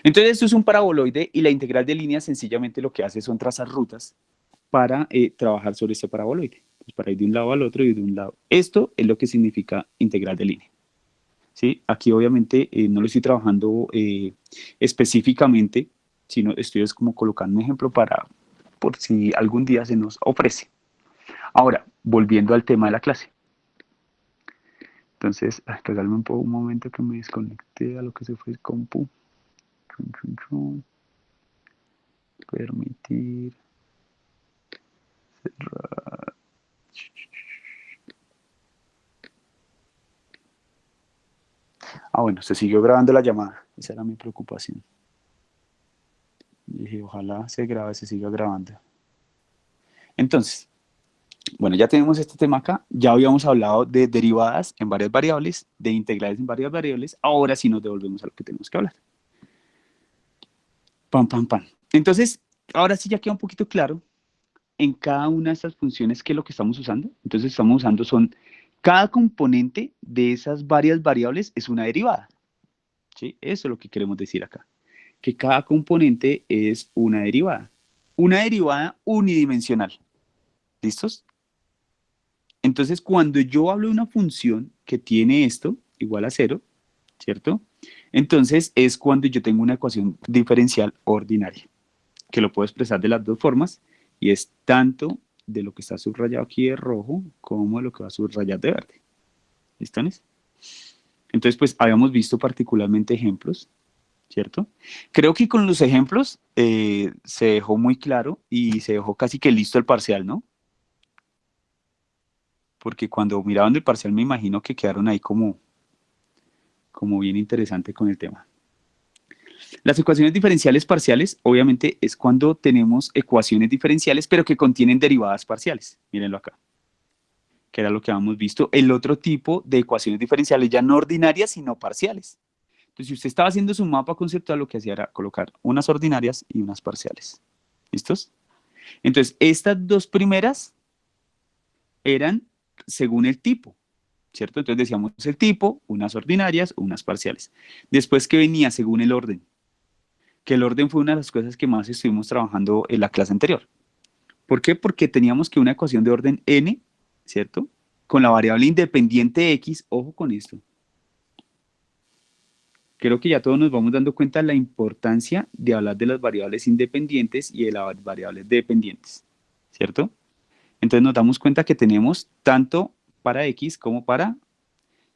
Entonces, esto es un paraboloide y la integral de línea sencillamente lo que hace son trazar rutas para trabajar sobre este paraboloide, pues para ir de un lado al otro y de un lado. Esto es lo que significa integral de línea. ¿Sí? Aquí obviamente no lo estoy trabajando específicamente, sino estoy como colocando un ejemplo por si algún día se nos ofrece. Ahora, volviendo al tema de la clase. Entonces, regálame un momento que me desconecté a lo que se fue el compu. Chun, chun, chun. Permitir. Cerrar. Bueno, se siguió grabando la llamada. Esa era mi preocupación. Dije, ojalá se siga grabando. Entonces, bueno, ya tenemos este tema acá. Ya habíamos hablado de derivadas en varias variables, de integrales en varias variables. Ahora sí nos devolvemos a lo que tenemos que hablar. Pam, pam, pam. Entonces, ahora sí ya queda un poquito claro en cada una de estas funciones qué es lo que estamos usando. Entonces, estamos usando cada componente de esas varias variables es una derivada. ¿Sí? Eso es lo que queremos decir acá. Que cada componente es una derivada. Una derivada unidimensional. ¿Listos? Entonces, cuando yo hablo de una función que tiene esto, igual a 0, ¿cierto? Entonces, es cuando yo tengo una ecuación diferencial ordinaria, que lo puedo expresar de las dos formas, y es tanto de lo que está subrayado aquí de rojo, como de lo que va a subrayar de verde. ¿Listones? Entonces, pues, habíamos visto particularmente ejemplos, ¿cierto? Creo que con los ejemplos se dejó muy claro y se dejó casi que listo el parcial, ¿no? Porque cuando miraban el parcial me imagino que quedaron ahí como bien interesante con el tema. Las ecuaciones diferenciales parciales, obviamente, es cuando tenemos ecuaciones diferenciales, pero que contienen derivadas parciales. Mírenlo acá, que era lo que habíamos visto. El otro tipo de ecuaciones diferenciales ya no ordinarias, sino parciales. Entonces, si usted estaba haciendo su mapa conceptual, lo que hacía era colocar unas ordinarias y unas parciales. ¿Listos? Entonces, estas dos primeras eran según el tipo, ¿cierto? Entonces decíamos el tipo, unas ordinarias, unas parciales. Después que venía según el orden, que el orden fue una de las cosas que más estuvimos trabajando en la clase anterior. ¿Por qué? Porque teníamos que una ecuación de orden n, ¿cierto? Con la variable independiente x, ojo con esto. Creo que ya todos nos vamos dando cuenta de la importancia de hablar de las variables independientes y de las variables dependientes, ¿cierto? Entonces nos damos cuenta que tenemos tanto para X como para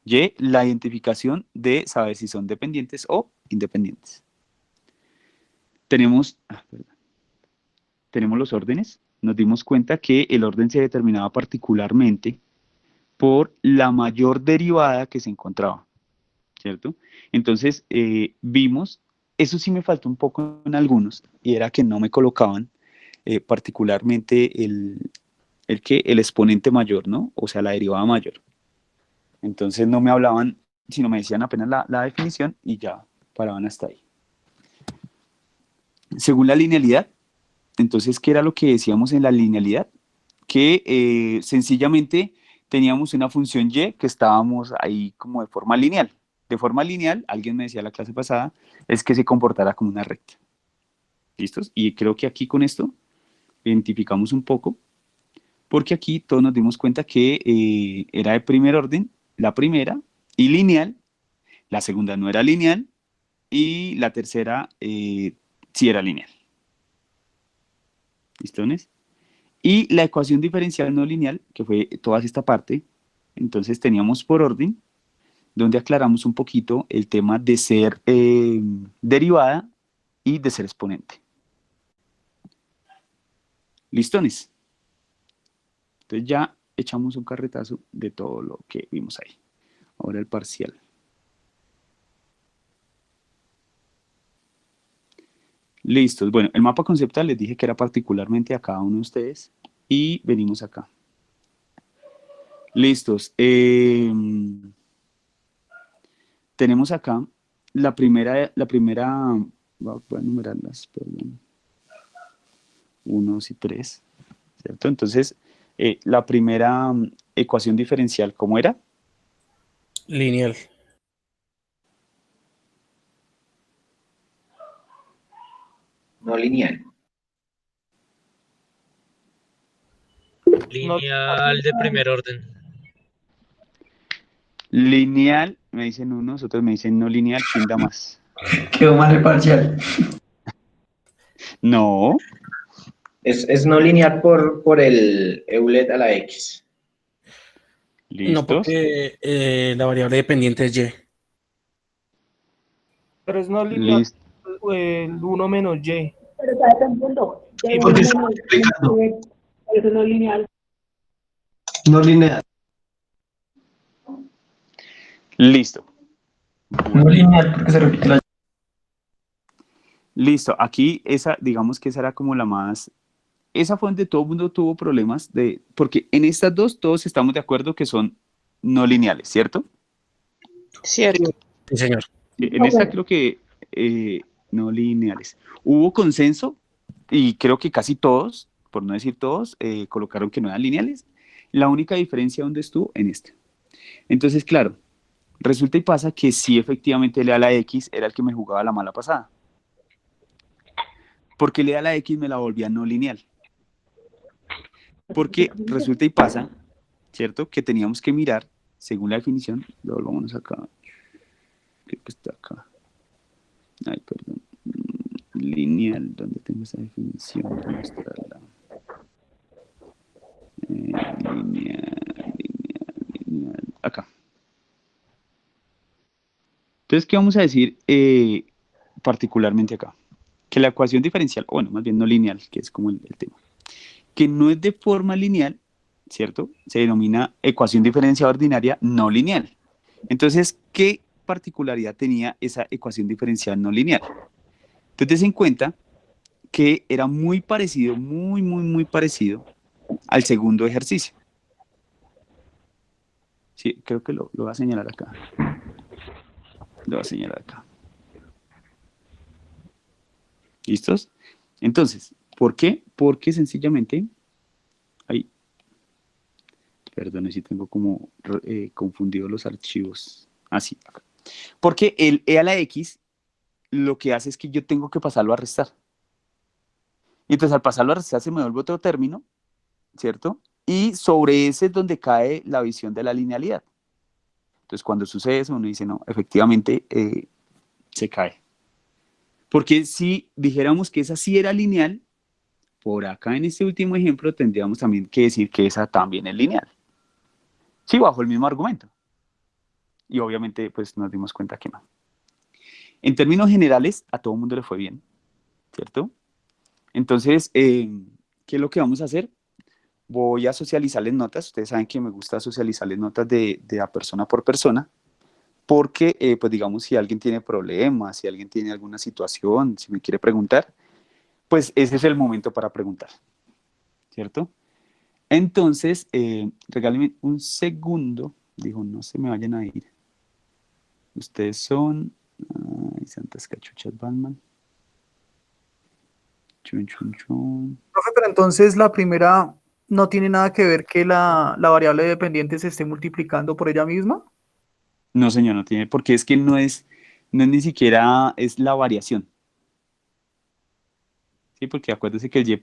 Y la identificación de saber si son dependientes o independientes. Tenemos los órdenes. Nos dimos cuenta que el orden se determinaba particularmente por la mayor derivada que se encontraba, ¿cierto? Entonces vimos, eso sí me faltó un poco en algunos, y era que no me colocaban particularmente el exponente mayor, ¿no? O sea, la derivada mayor. Entonces no me hablaban, sino me decían apenas la definición y ya paraban hasta ahí. Según la linealidad, entonces, ¿qué era lo que decíamos en la linealidad? Que sencillamente teníamos una función y que estábamos ahí como de forma lineal. De forma lineal, alguien me decía la clase pasada, es que se comportara como una recta. ¿Listos? Y creo que aquí con esto identificamos un poco, porque aquí todos nos dimos cuenta que era de primer orden, la primera, y lineal, la segunda no era lineal, y la tercera sí era lineal. ¿Listones? Y la ecuación diferencial no lineal, que fue toda esta parte, entonces teníamos por orden, donde aclaramos un poquito el tema de ser derivada y de ser exponente. ¿Listones? Entonces ya echamos un carretazo de todo lo que vimos ahí. Ahora el parcial. Listos. Bueno, el mapa conceptual les dije que era particularmente a cada uno de ustedes. Y venimos acá. Listos. Tenemos acá la primera, voy a enumerarlas, perdón. 1, 2 y 3, ¿cierto? Entonces, la primera ecuación diferencial, ¿cómo era? Lineal. No lineal. Lineal de primer orden. Lineal, me dicen unos, otros me dicen no lineal, ¿quién da más? Quedó mal el parcial. No, Es no lineal por el Eulet a la X. No, ¿Listos? porque la variable dependiente es Y. Pero es no lineal, Listo. el 1 menos Y. Pero está dependiendo de porque uno está menos multiplicando. eso no es lineal. No lineal. Listo. No lineal porque se repite la. Listo. Aquí esa, digamos que esa era como la más... Esa fue donde todo el mundo tuvo problemas porque en estas dos todos estamos de acuerdo que son no lineales, ¿cierto? Cierto. Sí, señor. En esta creo que no lineales. Hubo consenso y creo que casi todos, por no decir todos, colocaron que no eran lineales. La única diferencia donde estuvo en este. Entonces, claro, resulta y pasa que sí, efectivamente, el a la X era el que me jugaba la mala pasada. Porque el a la X me la volvía no lineal. Porque resulta y pasa, ¿cierto? Que teníamos que mirar, según la definición, lo volvamos acá. Creo que está acá. Ay, perdón. Lineal, ¿dónde tengo esa definición? Voy a mostrarla. Lineal. Acá. Entonces, ¿qué vamos a decir particularmente acá? Que la ecuación diferencial, bueno, más bien no lineal, que es como el tema, que no es de forma lineal, ¿cierto? Se denomina ecuación diferencial ordinaria no lineal. Entonces, ¿qué particularidad tenía esa ecuación diferencial no lineal? Entonces, en cuenta que era muy parecido, muy parecido al segundo ejercicio. Sí, creo que lo voy a señalar acá. Lo voy a señalar acá. ¿Listos? Entonces, ¿por qué? Porque sencillamente, ahí, perdón, si tengo como confundido los archivos. Así, acá. Porque el e a la x lo que hace es que yo tengo que pasarlo a restar. Y entonces al pasarlo a restar se me vuelve otro término, ¿cierto? Y sobre ese es donde cae la visión de la linealidad. Entonces cuando sucede eso uno dice, no, efectivamente se cae. Porque si dijéramos que esa sí era lineal, por acá en este último ejemplo tendríamos también que decir que esa también es lineal. Sí, bajo el mismo argumento. Y obviamente pues nos dimos cuenta que no. En términos generales, a todo el mundo le fue bien, ¿cierto? Entonces, ¿qué es lo que vamos a hacer? Voy a socializarles notas. Ustedes saben que me gusta socializarles notas de a persona por persona, porque, pues digamos, si alguien tiene problemas, si alguien tiene alguna situación, si me quiere preguntar, pues ese es el momento para preguntar, ¿cierto? Entonces, regálenme un segundo. Dijo, no se me vayan a ir. Ustedes son... Ay, santas cachuchas, Batman. Chun. Profe, pero entonces la primera no tiene nada que ver que la variable dependiente se esté multiplicando por ella misma. No, señor, no tiene, porque es que no es ni siquiera es la variación. Sí, porque acuérdense que el y'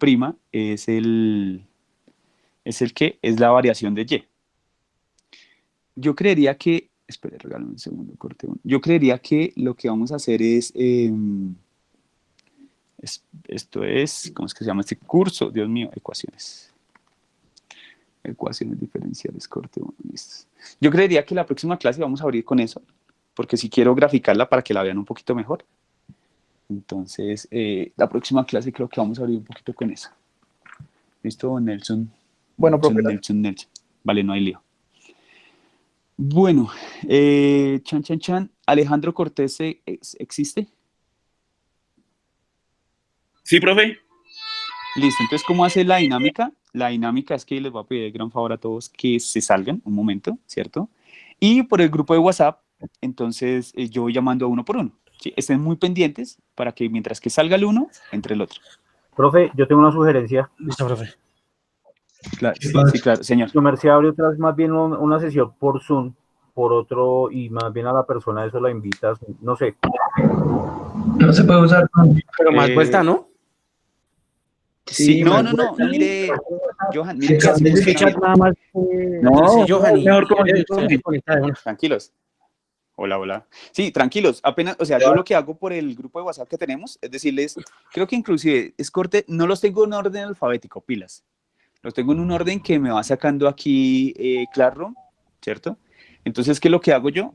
es la variación de y. Yo creería que, espere, regálame un segundo, corte uno. Yo creería que lo que vamos a hacer es, esto es, ¿cómo es que se llama este curso? Dios mío, ecuaciones. Ecuaciones diferenciales, corte 1, listo. Yo creería que la próxima clase vamos a abrir con eso, porque si quiero graficarla para que la vean un poquito mejor. Entonces, la próxima clase creo que vamos a abrir un poquito con eso. ¿Listo, Nelson? Bueno, profe. Nelson. Vale, no hay lío. Bueno, chan. ¿Alejandro Cortés existe? Sí, profe. Listo, entonces, ¿cómo hace la dinámica? La dinámica es que les voy a pedir el gran favor a todos que se salgan un momento, ¿cierto? Y por el grupo de WhatsApp, entonces yo voy llamando a uno por uno. ¿Sí? Estén muy pendientes para que mientras que salga el uno, entre el otro. Profe, yo tengo una sugerencia. Listo, profe. Claro, sí, claro, señor. Yo me abre otra vez más bien una sesión por Zoom, por otro, y más bien a la persona eso la invitas, no sé. No se puede usar. Pero más vuelta, ¿no? Sí, no, mire, Johan, mire que así Es que funciona. chat nada más. No, Johan, mejor como tranquilos. Hola. Sí, tranquilos. Apenas, o sea, yo lo que hago por el grupo de WhatsApp que tenemos es decirles, creo que inclusive es corte, no los tengo en orden alfabético, pilas. Los tengo en un orden que me va sacando aquí Classroom, ¿cierto? Entonces, ¿qué es lo que hago yo?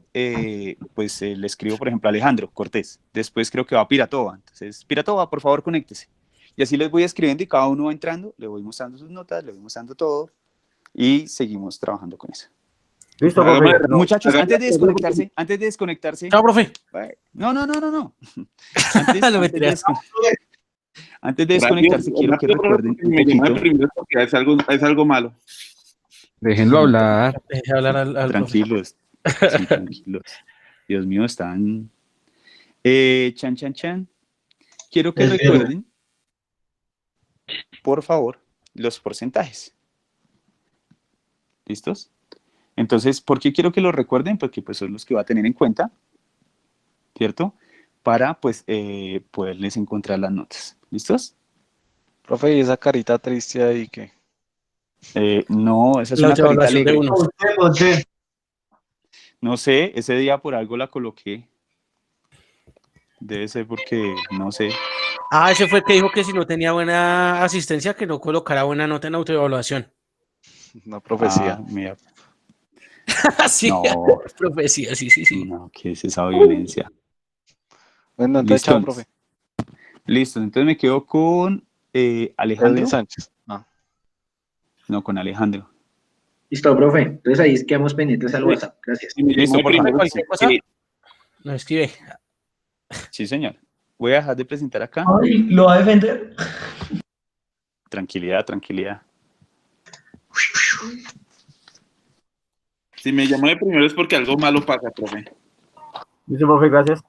Pues le escribo, por ejemplo, a Alejandro Cortés. Después creo que va a Piratova. Entonces, Piratova, por favor, conéctese. Y así les voy escribiendo y cada uno va entrando, le voy mostrando sus notas, le voy mostrando todo y seguimos trabajando con eso. Listo, profe. Muchachos, antes de desconectarse. Chao, profe. No. Antes de Rápido, desconectarse, quiero que recuerden un me llama poquito. primero porque es algo malo. Déjenlo hablar. Deje hablar al profe. Tranquilos, sí, tranquilos. Dios mío, están. Chan. Quiero que recuerden, por favor, los porcentajes. ¿Listos? Entonces, ¿por qué quiero que lo recuerden? Porque pues son los que va a tener en cuenta, ¿cierto? Para pues poderles encontrar las notas. ¿Listos? Profe, ¿y esa carita triste ahí qué? No, esa es La una carita autoevaluación de alegre. uno. No sé, ese día por algo la coloqué. Debe ser porque, no sé. Ah, ese fue el que dijo que si no tenía buena asistencia, que no colocara buena nota en autoevaluación. Una profecía. Mira. Sí, No. profecía, sí. No, ¿qué es esa violencia? Bueno, entonces chao, profe. Listo, entonces me quedo con Alejandro. Edwin Sánchez. No, con Alejandro. Listo, profe. Entonces ahí quedamos pendientes al WhatsApp. Gracias. Listo, por favor. Cualquier cosa, nos escribe. Sí, señor. Voy a dejar de presentar acá. Ay, ¿lo va a defender? Tranquilidad. Si me llamó de primero es porque algo malo pasa, profe. Listo, profe, gracias.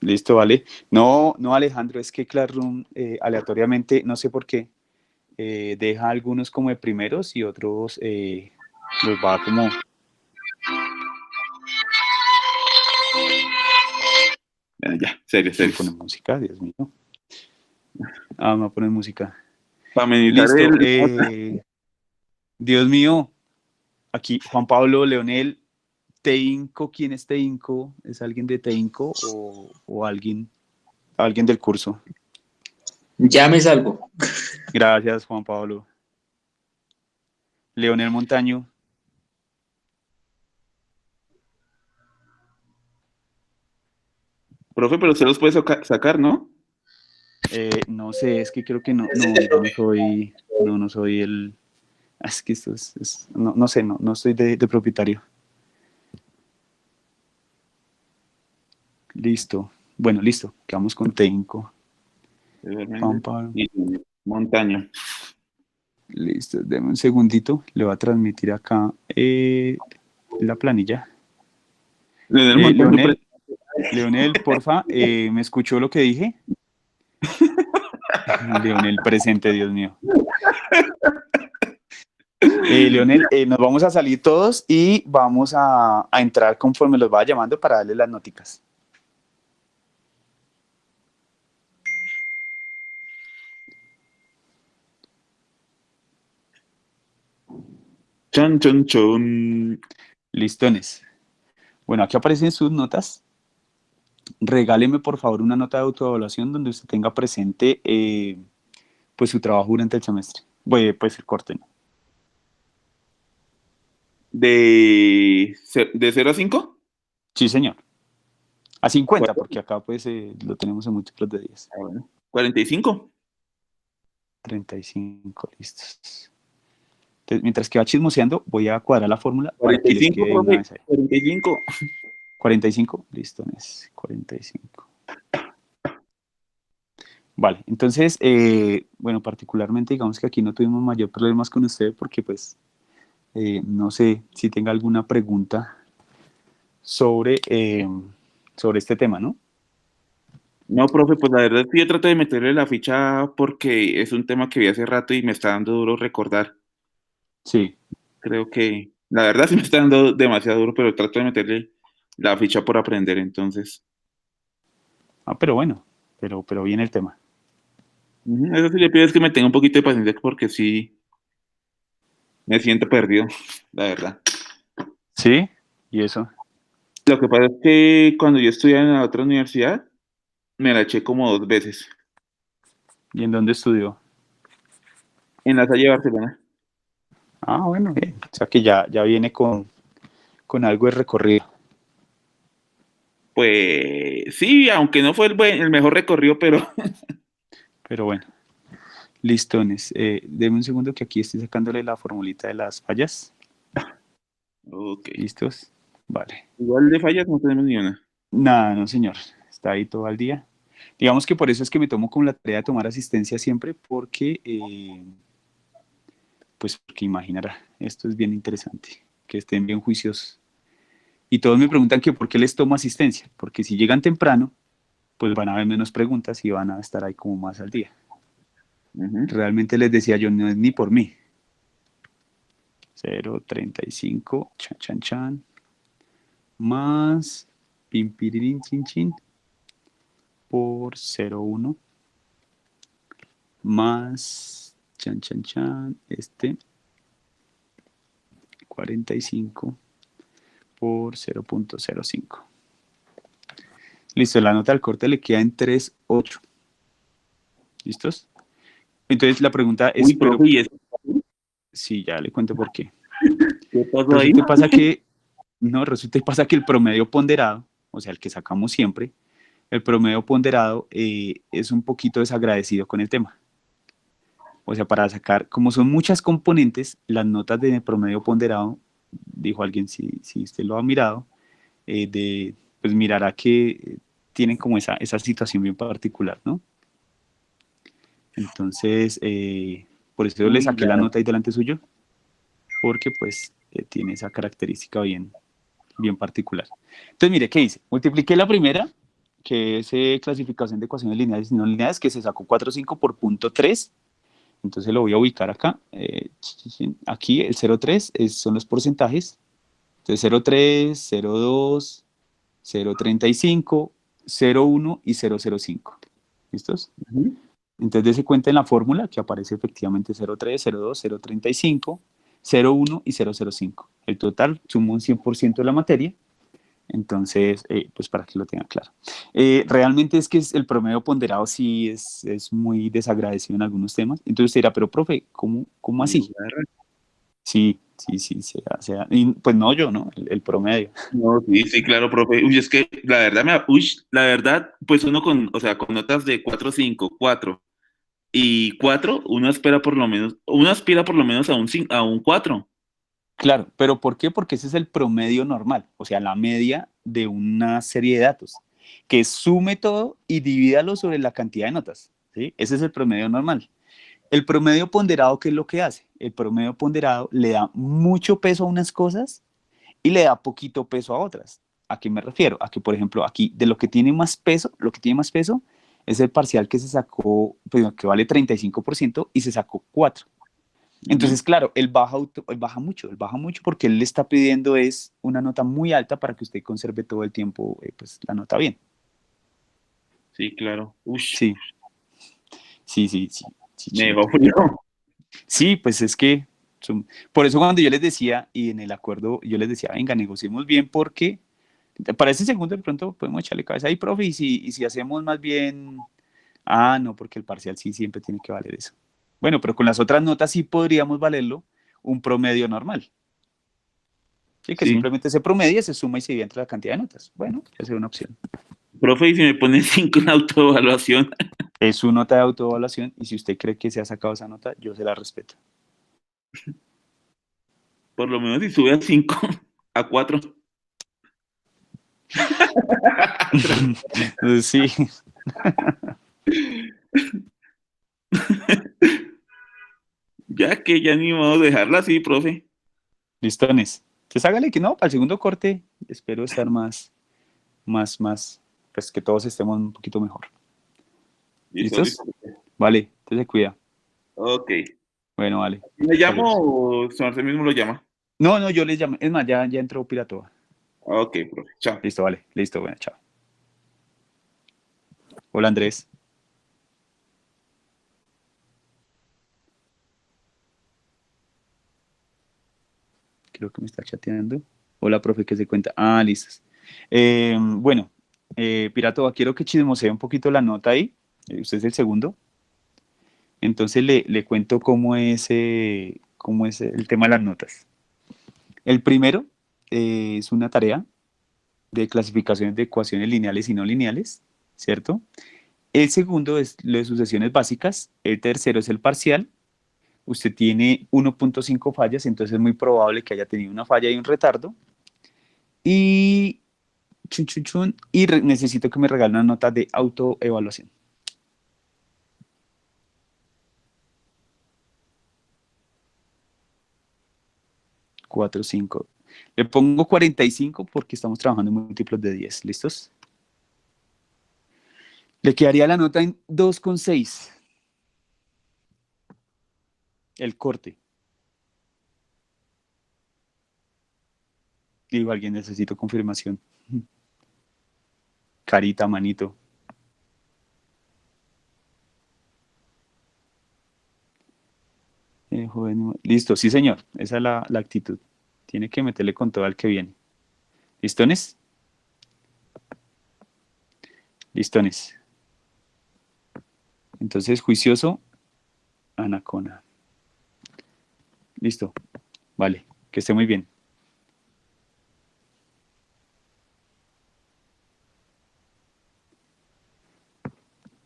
Listo, vale. No, Alejandro, es que Classroom aleatoriamente, no sé por qué, deja algunos como de primeros y otros los va como... Ya, serio. Pone música, Dios mío. Me va a poner música. Para meditar Listo. Dios mío, aquí Juan Pablo, Leonel, Teinco, ¿quién es Teinco? ¿Es alguien de Teinco o alguien del curso? Ya me salgo. Gracias, Juan Pablo. Leonel Montaño. Profe, pero usted los puede sacar, ¿no? No sé, es que creo que no soy el... Es que esto no sé, no soy de propietario. Listo. Bueno, listo. Quedamos con Teinco. Juan Pablo. Y Montaño. Listo, deme un segundito. Le voy a transmitir acá la planilla. Leonel, porfa, ¿me escuchó lo que dije? Leonel presente, Dios mío. Leonel, nos vamos a salir todos y vamos a entrar conforme los vaya llamando para darle las noticas. Chon. Listones. Bueno, aquí aparecen sus notas. Regáleme, por favor, una nota de autoevaluación donde usted tenga presente pues su trabajo durante el semestre. Pues el corte, ¿no? ¿De 0 a 5? Sí, señor. A 50, porque acá pues lo tenemos en múltiplos de 10. Bueno. 45. 35, listos. Entonces, mientras que va chismoseando, voy a cuadrar la fórmula. 45, para que les quede una vez ahí. 45. 45, listo, 45. Vale, entonces, bueno, particularmente digamos que aquí no tuvimos mayor problemas con usted porque pues no sé si tenga alguna pregunta sobre este tema, ¿no? No, profe, pues la verdad es que yo trato de meterle la ficha porque es un tema que vi hace rato y me está dando duro recordar. Sí. Creo que la verdad sí me está dando demasiado duro, pero trato de meterle la ficha por aprender, entonces. Pero bueno, pero viene el tema. Eso sí le pido es que me tenga un poquito de paciencia porque sí me siento perdido, la verdad. ¿Sí? ¿Y eso? Lo que pasa es que cuando yo estudiaba en la otra universidad, me la eché como 2 veces. ¿Y en dónde estudió? En la Salle de Barcelona. Bueno, bien. O sea que ya viene con con algo de recorrido. Pues sí, aunque no fue el mejor recorrido, pero Pero bueno, listones. Deme un segundo que aquí estoy sacándole la formulita de las fallas. ok. ¿Listos? Vale. Igual de fallas no tenemos ni una. Nada, no señor. Está ahí todo el día. Digamos que por eso es que me tomo como la tarea de tomar asistencia siempre, porque, pues porque imaginará, esto es bien interesante, que estén bien juiciosos. Y todos me preguntan que por qué les tomo asistencia, porque si llegan temprano, pues van a haber menos preguntas y van a estar ahí como más al día. Realmente les decía yo, no es ni por mí. 0.35, chan, chan, chan, más pimpirirín, chin, chin, por 0.1, más chan, chan, chan, 45 por 0.05. Listo, la nota del corte le queda en 3.8. ¿Listos? Entonces la pregunta es... Uy, profe, ¿y eso? Sí, ya le cuento por qué. ¿Qué pasó ahí? Resulta y pasa que el promedio ponderado, o sea, el que sacamos siempre, el promedio ponderado es un poquito desagradecido con el tema. O sea, para sacar, como son muchas componentes, las notas de promedio ponderado, dijo alguien, si usted lo ha mirado, pues mirará que tienen como esa situación bien particular, ¿no? Entonces, por eso yo le saqué la nota ahí delante suyo, porque pues tiene esa característica bien particular. Entonces, mire, ¿qué hice? Multipliqué la primera, que es clasificación de ecuaciones lineales y no lineales, que se sacó 4,5 por 0.3. Entonces lo voy a ubicar acá. Aquí el 0,3 son los porcentajes. Entonces 0,3, 0,2, 0,35, 0,1 y 0,05. ¿Listos? Entonces dése cuenta en la fórmula que aparece efectivamente 0,3, 0,2, 0,35, 0,1 y 0,05. El total suma un 100% de la materia. Entonces, pues para que lo tengan claro. Realmente es que el promedio ponderado sí es muy desagradecido en algunos temas. Entonces usted dirá, pero profe, ¿cómo así? Sí, y, pues no yo, ¿no? El promedio. No, sí, claro, profe. Uy, es que la verdad, pues uno con notas de 4, 5, 4 y 4, uno aspira por lo menos a un 4. Claro, pero ¿por qué? Porque ese es el promedio normal, o sea, la media de una serie de datos, que sume todo y divídalo sobre la cantidad de notas, ¿sí? Ese es el promedio normal. El promedio ponderado, ¿qué es lo que hace? El promedio ponderado le da mucho peso a unas cosas y le da poquito peso a otras. ¿A qué me refiero? A que, por ejemplo, aquí de lo que tiene más peso es el parcial que se sacó, pues, que vale 35% y se sacó 4. Entonces, claro, él baja mucho porque él le está pidiendo es una nota muy alta para que usted conserve todo el tiempo pues, la nota bien. Sí, claro. Ush. Sí. Me dejó frío. Sí, pues es que, por eso cuando yo les decía, y en el acuerdo, yo les decía, venga, negociemos bien porque para ese segundo de pronto podemos echarle cabeza ahí, profe, y si hacemos más bien, no, porque el parcial sí siempre tiene que valer eso. Bueno, pero con las otras notas sí podríamos valerlo un promedio normal. Sí, que simplemente se promedia, se suma y se divide entre la cantidad de notas. Bueno, esa es una opción. Profe, ¿y si me pone 5 en autoevaluación? Es su nota de autoevaluación y si usted cree que se ha sacado esa nota, yo se la respeto. Por lo menos si sube a 5, a 4. Sí. Ya ni modo de dejarla así, profe. Listones. Entonces hágale que no, para el segundo corte espero estar más, pues que todos estemos un poquito mejor. ¿Listos? Vale, entonces cuida. Ok. Bueno, vale. ¿Le llamo o usted mismo lo llama? No, yo les llamo. Es más, ya entró Piratoa. Ok, profe. Chao. Listo, vale. Listo, bueno, chao. Hola, Andrés. Creo que me está chateando. Hola, profe, ¿qué se cuenta? Listos. Bueno, Piratoa, quiero que chismosee un poquito la nota ahí. Usted es el segundo. Entonces le cuento cómo es el tema de las notas. El primero es una tarea de clasificaciones de ecuaciones lineales y no lineales, ¿cierto? El segundo es lo de sucesiones básicas. El tercero es el parcial. Usted tiene 1.5 fallas, entonces es muy probable que haya tenido una falla y un retardo. Y, necesito que me regale una nota de autoevaluación. 4, 5. Le pongo 45 porque estamos trabajando en múltiplos de 10. ¿Listos? Le quedaría la nota en 2,6. El corte. Digo, alguien necesito confirmación. Carita, manito. Joven, listo, sí señor, esa es la actitud. Tiene que meterle con todo al que viene. ¿Listones? Listones. Entonces, juicioso, Anacona. Listo, vale, que esté muy bien.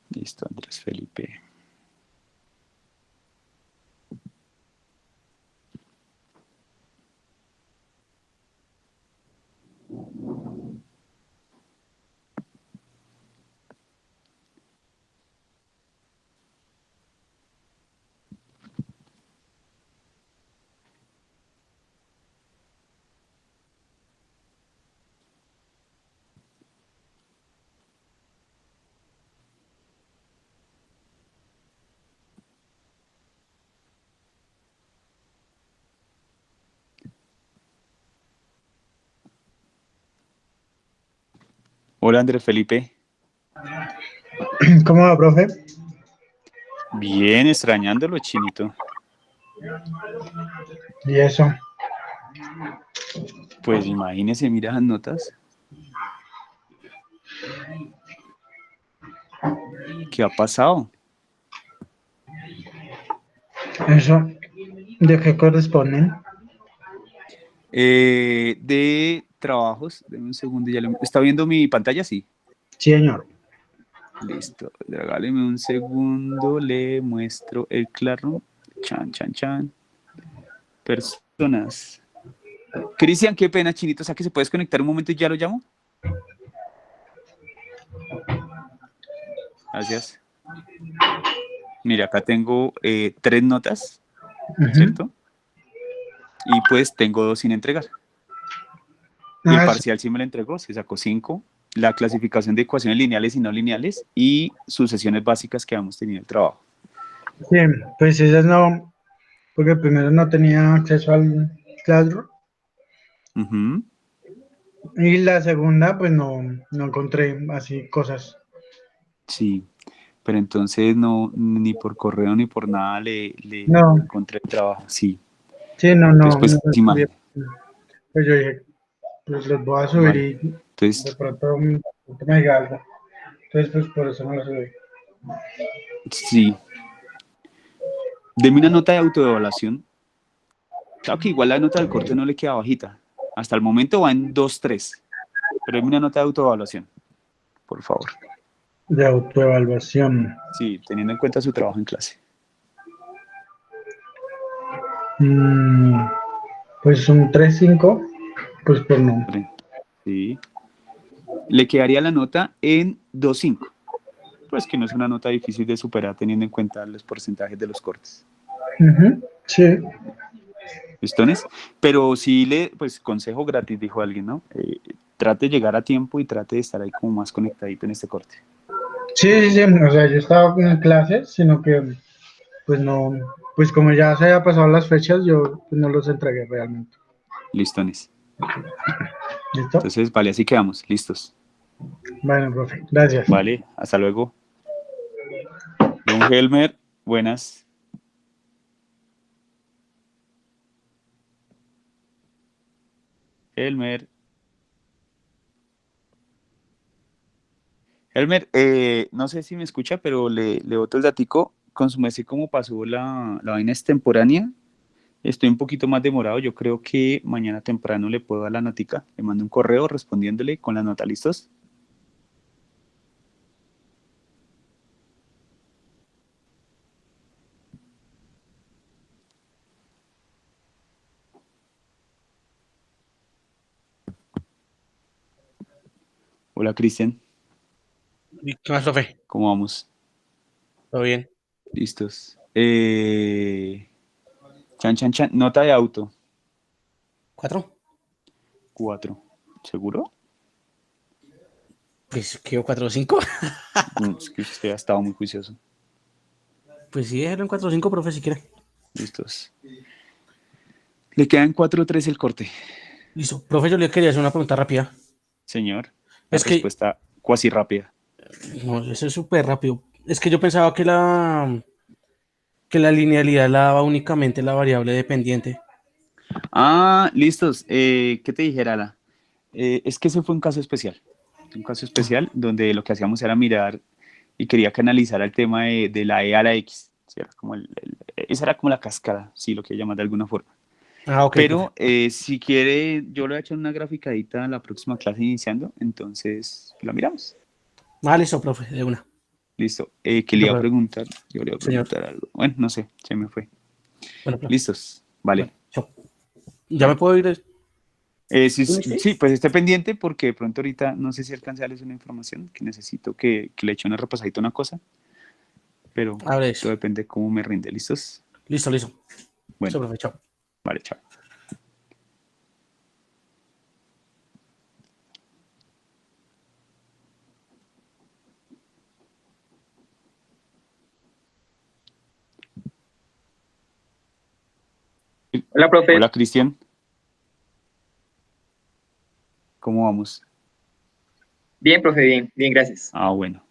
Listo, Andrés Felipe. Hola, Andrés Felipe. ¿Cómo va, profe? Bien, extrañándolo, chinito. ¿Y eso? Pues imagínese, mira las notas. ¿Qué ha pasado? ¿Eso de qué corresponden? De trabajos, deme un segundo, ¿está viendo mi pantalla? Sí. Sí, señor. Listo, regáleme un segundo, le muestro el Classroom. Chan, chan, chan. Personas. Cristian, qué pena, chinito, o sea que se puede desconectar un momento y ya lo llamo. Gracias. Mira, acá tengo 3 notas, ¿cierto? Y pues tengo 2 sin entregar. Y el parcial sí me lo entregó, se sacó 5. La clasificación de ecuaciones lineales y no lineales y sucesiones básicas que hemos tenido en el trabajo. Sí, pues esas no, porque primero no tenía acceso al Classroom. Y la segunda, pues no encontré así cosas. Sí, pero entonces no, ni por correo ni por nada le No. encontré el trabajo, sí. Sí, no. Entonces, pues, imagínate. Pues yo dije, pues los voy a subir Vale. y Entonces, de pronto me diga algo. Entonces, pues por eso no lo subí. sí. Deme una nota de autoevaluación. Claro que igual la nota del corte no le queda bajita. Hasta el momento va en 2,3. Pero deme una nota de autoevaluación, por favor. De autoevaluación. Sí, teniendo en cuenta su trabajo en clase. Pues un 3.5, pues no. Sí. Le quedaría la nota en 2,5. Pues que no es una nota difícil de superar teniendo en cuenta los porcentajes de los cortes. Sí. ¿Listones? Pero sí pues consejo gratis, dijo alguien, ¿no? Trate de llegar a tiempo y trate de estar ahí como más conectadito en este corte. Sí, o sea, yo estaba en clases, sino que pues no, pues como ya se había pasado las fechas, yo pues, no los entregué realmente. Listones. ¿Listo? Entonces, vale, así quedamos, listos. Bueno, profe, gracias. Vale, hasta luego. Don Helmer, buenas. Helmer, no sé si me escucha, pero le boto el datico. Consúmese como pasó la vaina extemporánea. Estoy un poquito más demorado. Yo creo que mañana temprano le puedo dar la notica. Le mando un correo respondiéndole con la nota. ¿Listos? Hola, Cristian. ¿Qué más, profe? ¿Cómo vamos? ¿Todo bien? Listos. Chan. Nota de auto. 4. 4. ¿Seguro? Pues quedó 4 o 5. Es que usted ha estado muy juicioso. Pues sí, déjalo en 4 o 5, profe, si quiere. Listos. Le quedan 4-3 el corte. Listo. Profe, yo le quería hacer una pregunta rápida. Señor, la Es que, respuesta cuasi rápida. no, eso es súper rápido. Es que yo pensaba que la linealidad la daba únicamente la variable dependiente. Ah, listos. ¿Qué te dijera, Ala? Es que ese fue un caso especial. Un caso especial donde lo que hacíamos era mirar y quería que analizara el tema de la E a la X. ¿Sí? Era como esa era como la cascada, si lo quiero llamar de alguna forma. Ah, ok. Pero si quiere, yo le voy a echar una graficadita en la próxima clase iniciando, entonces la miramos. Ah, listo, profe, de una. Listo. ¿Qué le iba a preguntar? Yo le iba a Señor. preguntar algo. Bueno, no sé, se me fue. Bueno, profe. Listos. Vale. Bueno, chao. ¿Ya me puedo ir? Sí, pues esté pendiente porque de pronto ahorita no sé si alcance a darles una información que necesito que le eche una repasadita a una cosa, pero Abre eso. todo depende de cómo me rinde. ¿Listos? Listo. Bueno. Listo, profe, chao. Vale, chao. Hola, profe. Hola, Cristian. ¿Cómo vamos? Bien, profe, bien, gracias. Ah, bueno.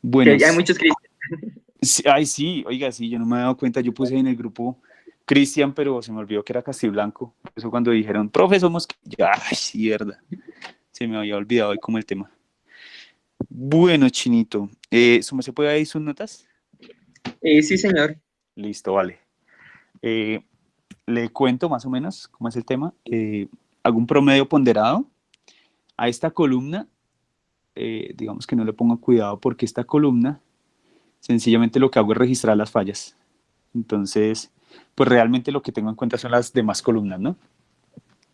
Bueno. Hay muchos Cristian. Sí, ay, sí, oiga, sí, yo no me he dado cuenta. Yo puse en el grupo Cristian, pero se me olvidó que era Castiblanco. Por eso cuando dijeron, profe, somos... Ay, sí, verdad. Se me había olvidado hoy como el tema. Bueno, Chinito. ¿Se puede ahí sus notas? Sí, señor. Listo, vale. Le cuento más o menos cómo es el tema. Hago un promedio ponderado. A esta columna, digamos que no le pongo cuidado porque esta columna, sencillamente lo que hago es registrar las fallas. Entonces, pues realmente lo que tengo en cuenta son las demás columnas, ¿no?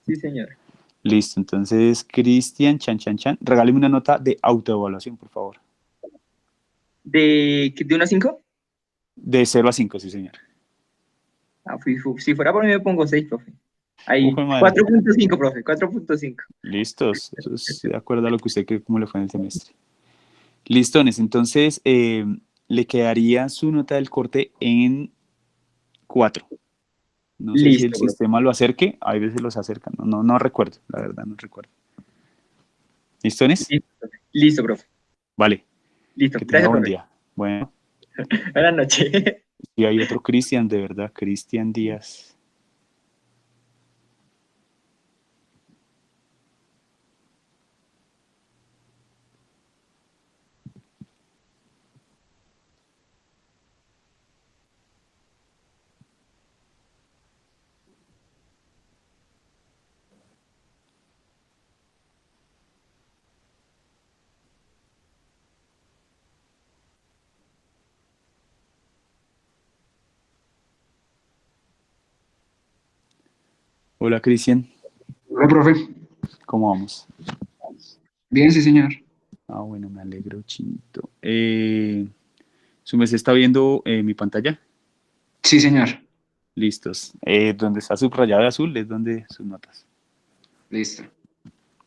Sí, señor. Listo, entonces, Cristian, regáleme una nota de autoevaluación, por favor. ¿De 1 a 5? De 0 a 5, sí, señor. Si fuera por mí me pongo 6, profe. Ahí, 4.5, profe, 4.5. Listos, eso es de acuerdo a lo que usted cree cómo le fue en el semestre. Listones, entonces le quedaría su nota del corte en 4. No sé si el sistema lo acerque, a veces los acercan, no recuerdo, la verdad no recuerdo. ¿Listones? Listo, profe. Vale. Listo, que tenga gracias, buen profe. día. Bueno. Buenas noches. Y hay otro Cristian, de verdad, Cristian Díaz. Hola, Cristian. Hola, profe. ¿Cómo vamos? Bien, sí, señor. Ah, bueno, me alegro, Chinito. ¿Su mes está viendo mi pantalla? Sí, señor. Listos. Donde está subrayado de azul es donde sus notas. Listo.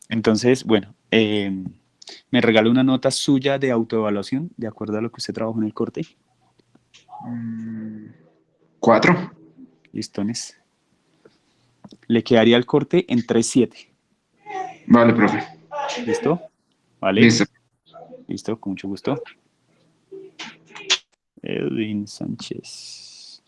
Entonces, bueno, me regaló una nota suya de autoevaluación, de acuerdo a lo que usted trabajó en el corte. 4. Listones. Le quedaría el corte en 3.7. Vale, profe. ¿Listo? ¿Vale? Listo. Listo, con mucho gusto. Edwin Sánchez.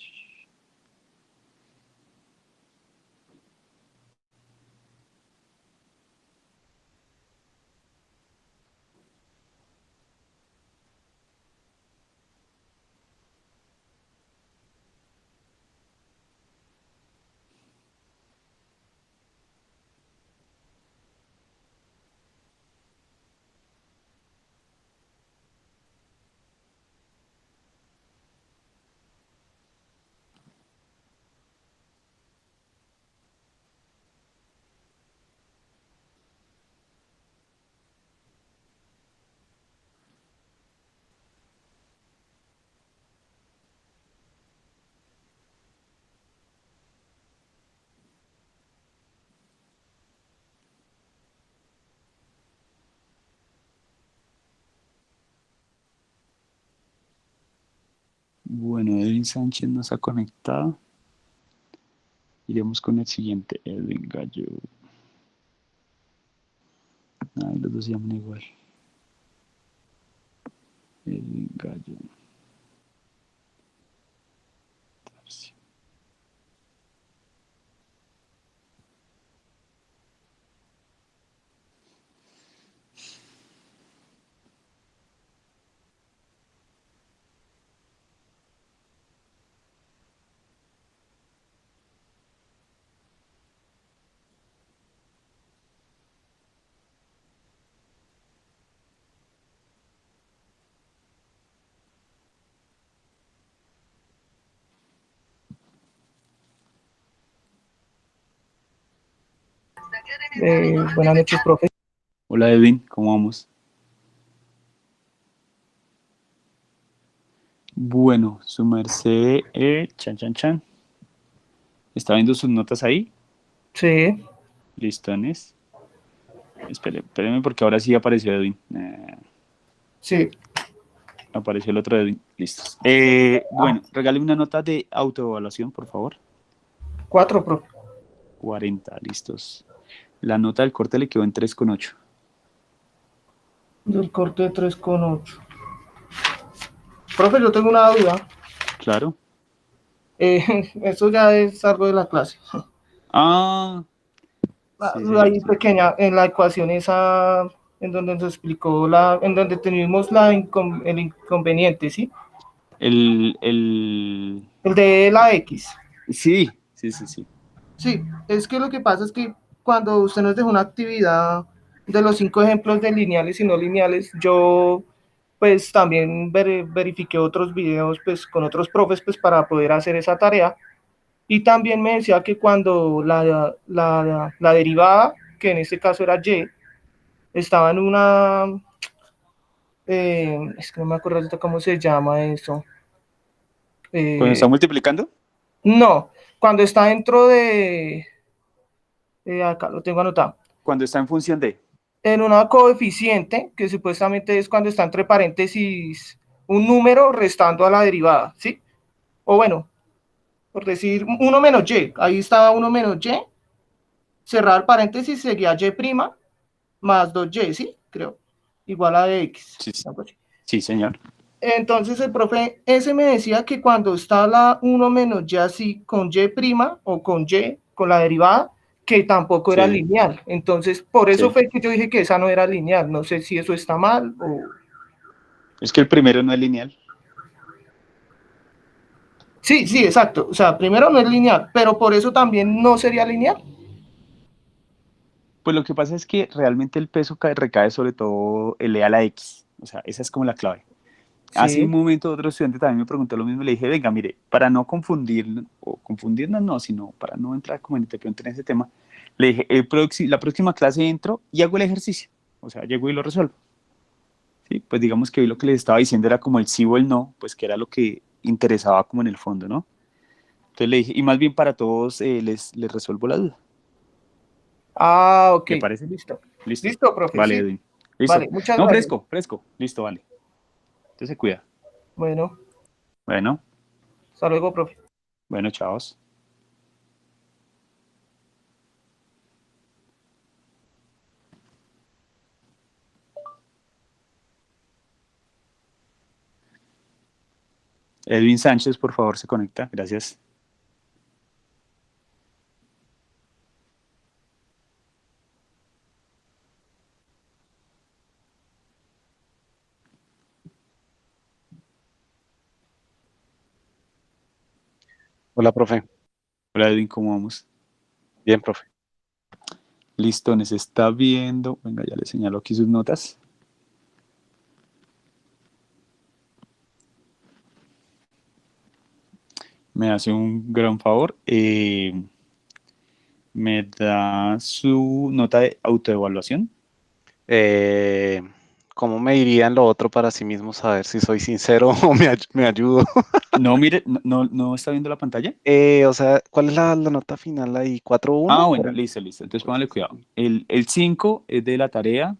Bueno, Edwin Sánchez no se ha conectado. Iremos con el siguiente, Edwin Gallo. Ay, los dos se llaman igual. Edwin Gallo. Buenas noches, profe. Hola Edwin, ¿cómo vamos? Bueno, su merced, chan. ¿Está viendo sus notas ahí? Sí. Listones. Espéreme porque ahora sí apareció Edwin. Sí. Apareció el otro Edwin. Listos. Bueno, regáleme una nota de autoevaluación, por favor. 4, profe. 40, listos. La nota del corte le quedó en 3,8. Del corte de 3,8. Profe, yo tengo una duda. Claro. Eso ya es algo de la clase. Ah. Ahí pequeña, en la ecuación esa, en donde nos explicó en donde tenemos el inconveniente, ¿sí? El de la X. Sí. Sí, es que lo que pasa es que cuando usted nos dejó una actividad de los 5 ejemplos de lineales y no lineales, yo pues también verifiqué otros videos pues con otros profes pues para poder hacer esa tarea, y también me decía que cuando la derivada, que en este caso era Y, estaba en una, es que no me acuerdo cómo se llama eso. ¿Cuando está multiplicando? No, cuando está dentro de... acá lo tengo anotado. Cuando está en función de... En una coeficiente, que supuestamente es cuando está entre paréntesis un número restando a la derivada, ¿sí? O bueno, por decir 1 menos y, ahí estaba 1 menos y, cerrar el paréntesis, seguía y' más 2y, ¿sí? Creo, igual a de x. Sí, señor. Entonces el profe ese me decía que cuando está la 1 menos y así con y' o con y, con la derivada, que tampoco era lineal. Entonces, por eso fue que yo dije que esa no era lineal. No sé si eso está mal o... Es que el primero no es lineal. Sí, exacto. O sea, primero no es lineal, pero por eso también no sería lineal. Pues lo que pasa es que realmente el peso recae sobre todo el e a la x. O sea, esa es como la clave. Hace un momento otro estudiante también me preguntó lo mismo y le dije, venga, mire, para no confundirnos no, sino para no entrar como en ese tema, le dije, la próxima clase entro y hago el ejercicio. O sea, llego y lo resuelvo. ¿Sí? Pues digamos que hoy lo que les estaba diciendo era como el sí o el no, pues que era lo que interesaba como en el fondo, ¿no? Entonces le dije, y más bien para todos les resuelvo la duda. Ah, ok. ¿Me parece? Listo, profe. Vale, sí. Edwin. Listo. Vale, muchas gracias. Fresco. Listo, vale. Entonces se cuida. Bueno. Hasta luego, profe. Bueno, chao. Edwin Sánchez, por favor, se conecta. Gracias. Hola, profe. Hola, Edwin, ¿cómo vamos? Bien, profe. Listo, se está viendo. Venga, ya le señalo aquí sus notas. Me hace un gran favor. ¿Me da su nota de autoevaluación? ¿Cómo me dirían lo otro para sí mismo saber si soy sincero o me ayudo? No, mire, ¿no está viendo la pantalla? O sea, ¿cuál es la nota final ahí? ¿4-1? Ah, bueno, listo. Entonces póngale cuidado. El 5 es de la tarea,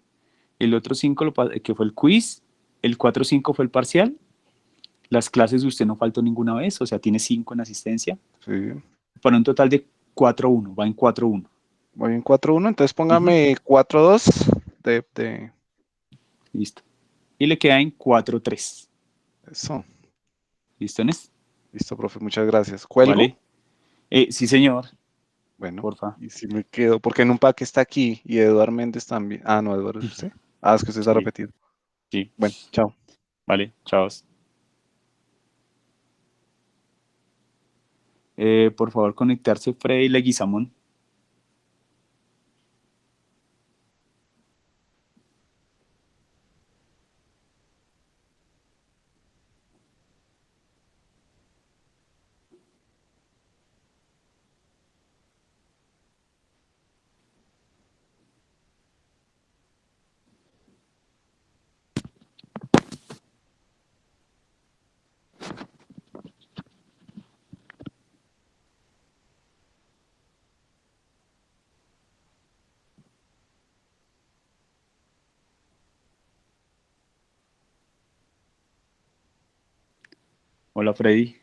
el otro 5 que fue el quiz, el 4-5 fue el parcial, Las clases usted no faltó ninguna vez, o sea, tiene 5 en asistencia. Sí. Para un total de 4-1, va en 4-1. Voy en 4-1, entonces póngame 4-2 de... Listo. Y le queda en 4-3. Eso. ¿Listo, Nes? Listo, profe, muchas gracias. ¿Cuelgo? Vale. Sí, señor. Bueno, porfa. y si me quedo, porque en un pack está aquí y Eduardo Méndez también. Ah, no, Eduardo es usted. Ah, es que usted se ha repetido. Sí. Bueno, chao. Vale, chao. Por favor, conectarse Freddy Leguizamón. Hola, Freddy.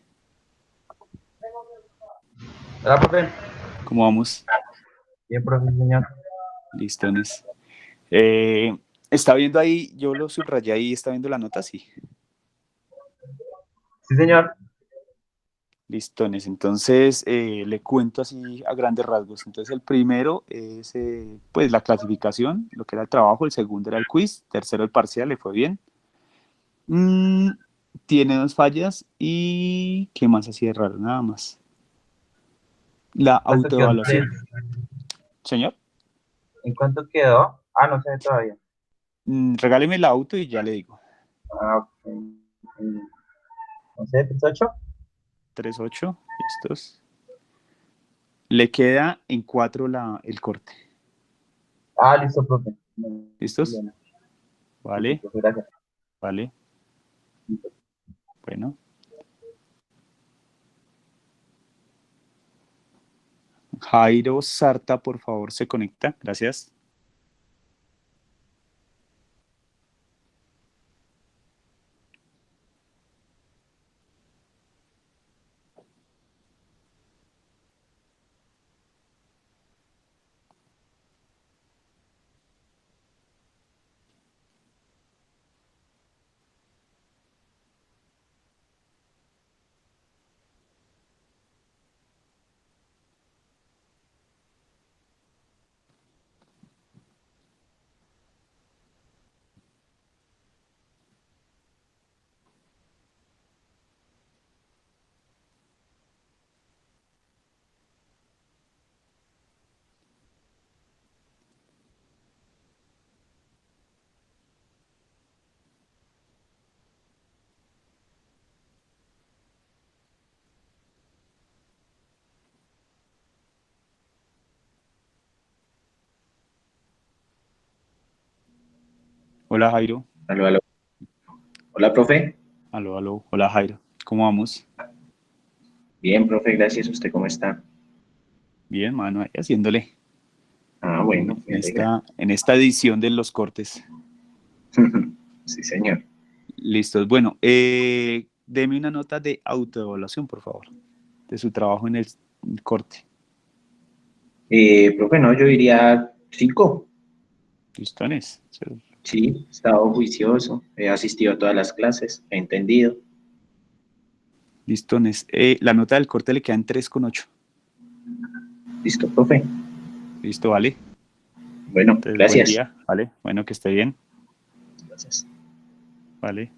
Hola, profe. ¿Cómo vamos? Bien, profe, señor. Listones. ¿Está viendo ahí? Yo lo subrayé ahí. ¿Está viendo la nota? Sí. Sí, señor. Listones. Entonces, le cuento así a grandes rasgos. Entonces, el primero es pues la clasificación, lo que era el trabajo. El segundo era el quiz. Tercero, el parcial. Le fue bien. Tiene 2 fallas. ¿Y qué más así de raro? Nada más. La autoevaluación. Señor. ¿En cuánto quedó? Ah, no sé todavía. Regáleme el auto y ya le digo. Ah, ok. No sé, 38. 3-8, listos. Le queda en 4 el corte. Ah, listo, profe. ¿Listos? Bien. Vale. Listo, profe, gracias. Vale. Bueno. Jairo Sarta, por favor, se conecta. Gracias. Hola, Jairo. Aló, aló. Hola, profe. Aló, aló. Hola, Jairo. ¿Cómo vamos? Bien, profe, gracias. ¿Usted cómo está? Bien, mano, ahí haciéndole. Ah, bueno, me alegra. En esta edición de los cortes. Sí, señor. Listos. Bueno, deme una nota de autoevaluación, por favor, de su trabajo en el corte. Profe, no, yo diría 5. Listones. Sí, he estado juicioso, he asistido a todas las clases, he entendido. Listones. La nota del corte le queda en 3,8. Listo, profe. Listo, vale. Bueno, Entonces, gracias. buen día, vale. Bueno, que esté bien. Gracias. Vale.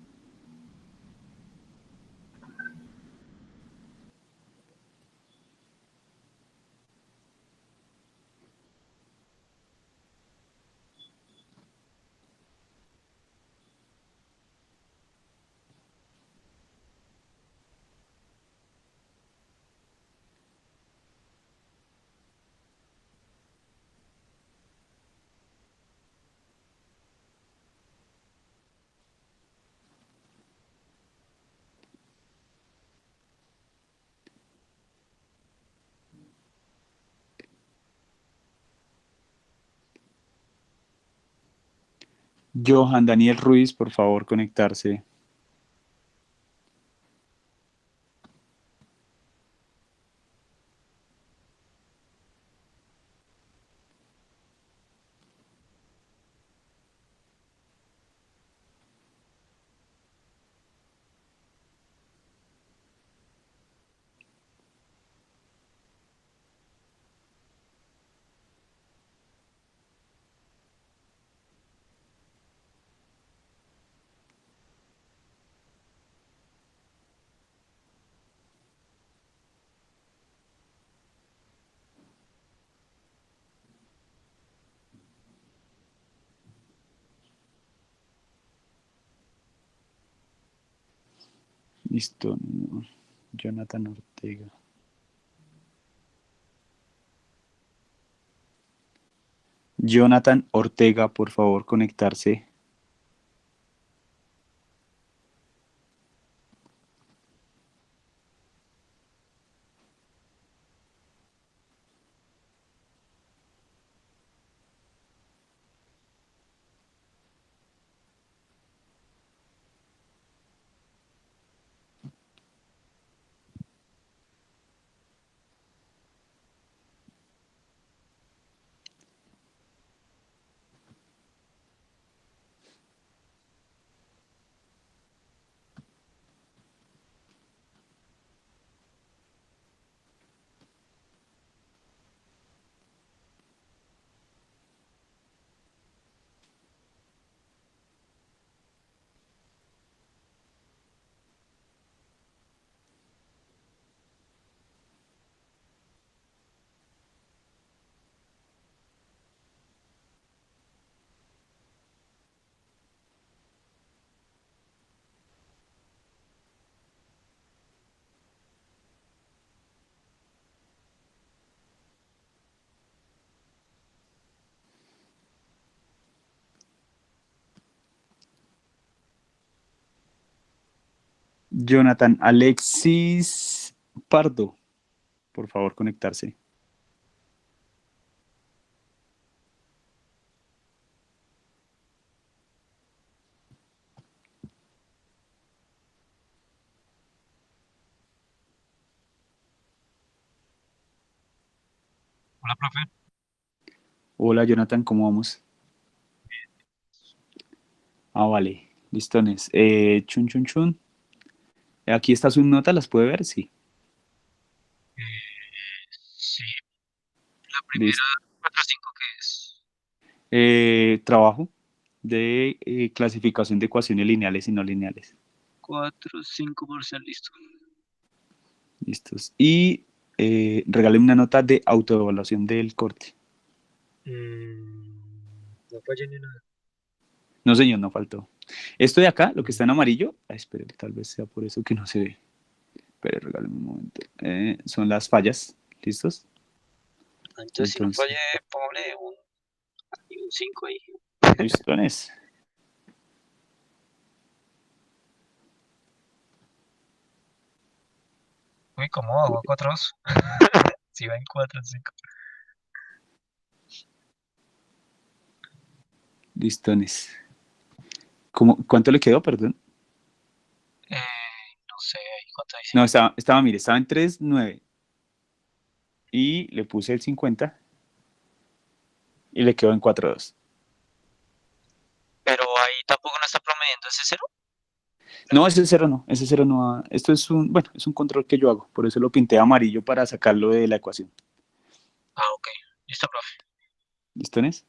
Johan Daniel Ruiz, por favor, conectarse. Listo. No. Jonathan Ortega. Jonathan Ortega, por favor, conectarse. Jonathan Alexis Pardo, por favor, conectarse. Hola, profe. Hola, Jonathan, ¿cómo vamos? Ah, vale, listones. Chun, chun, chun. Aquí está su nota, ¿las puede ver? Sí. Sí. La primera 4-5, ¿qué es? Trabajo de clasificación de ecuaciones lineales y no lineales. 4-5 parcial, listo. Listos. Y regáleme una nota de autoevaluación del corte. No fallé ni nada. No, señor, no faltó. Esto de acá, lo que está en amarillo, espere, tal vez sea por eso que no se ve. Espere, regáleme un momento. Son las fallas. ¿Listos? Entonces, si no fallé, ponle un 5 ahí. Listones. Uy, ¿cómo hago 4-2? Si va en 4-5. Listones. ¿Cuánto le quedó, perdón? No sé, ¿cuánto dice? No, mire, estaba en 3,9. Y le puse el 50. Y le quedó en 4,2. Pero ahí tampoco no está promediando ese 0. No, ese 0 no. Ese 0 no va. Esto es un control que yo hago. Por eso lo pinté amarillo para sacarlo de la ecuación. Ah, ok. Listo, profe. ¿Listones?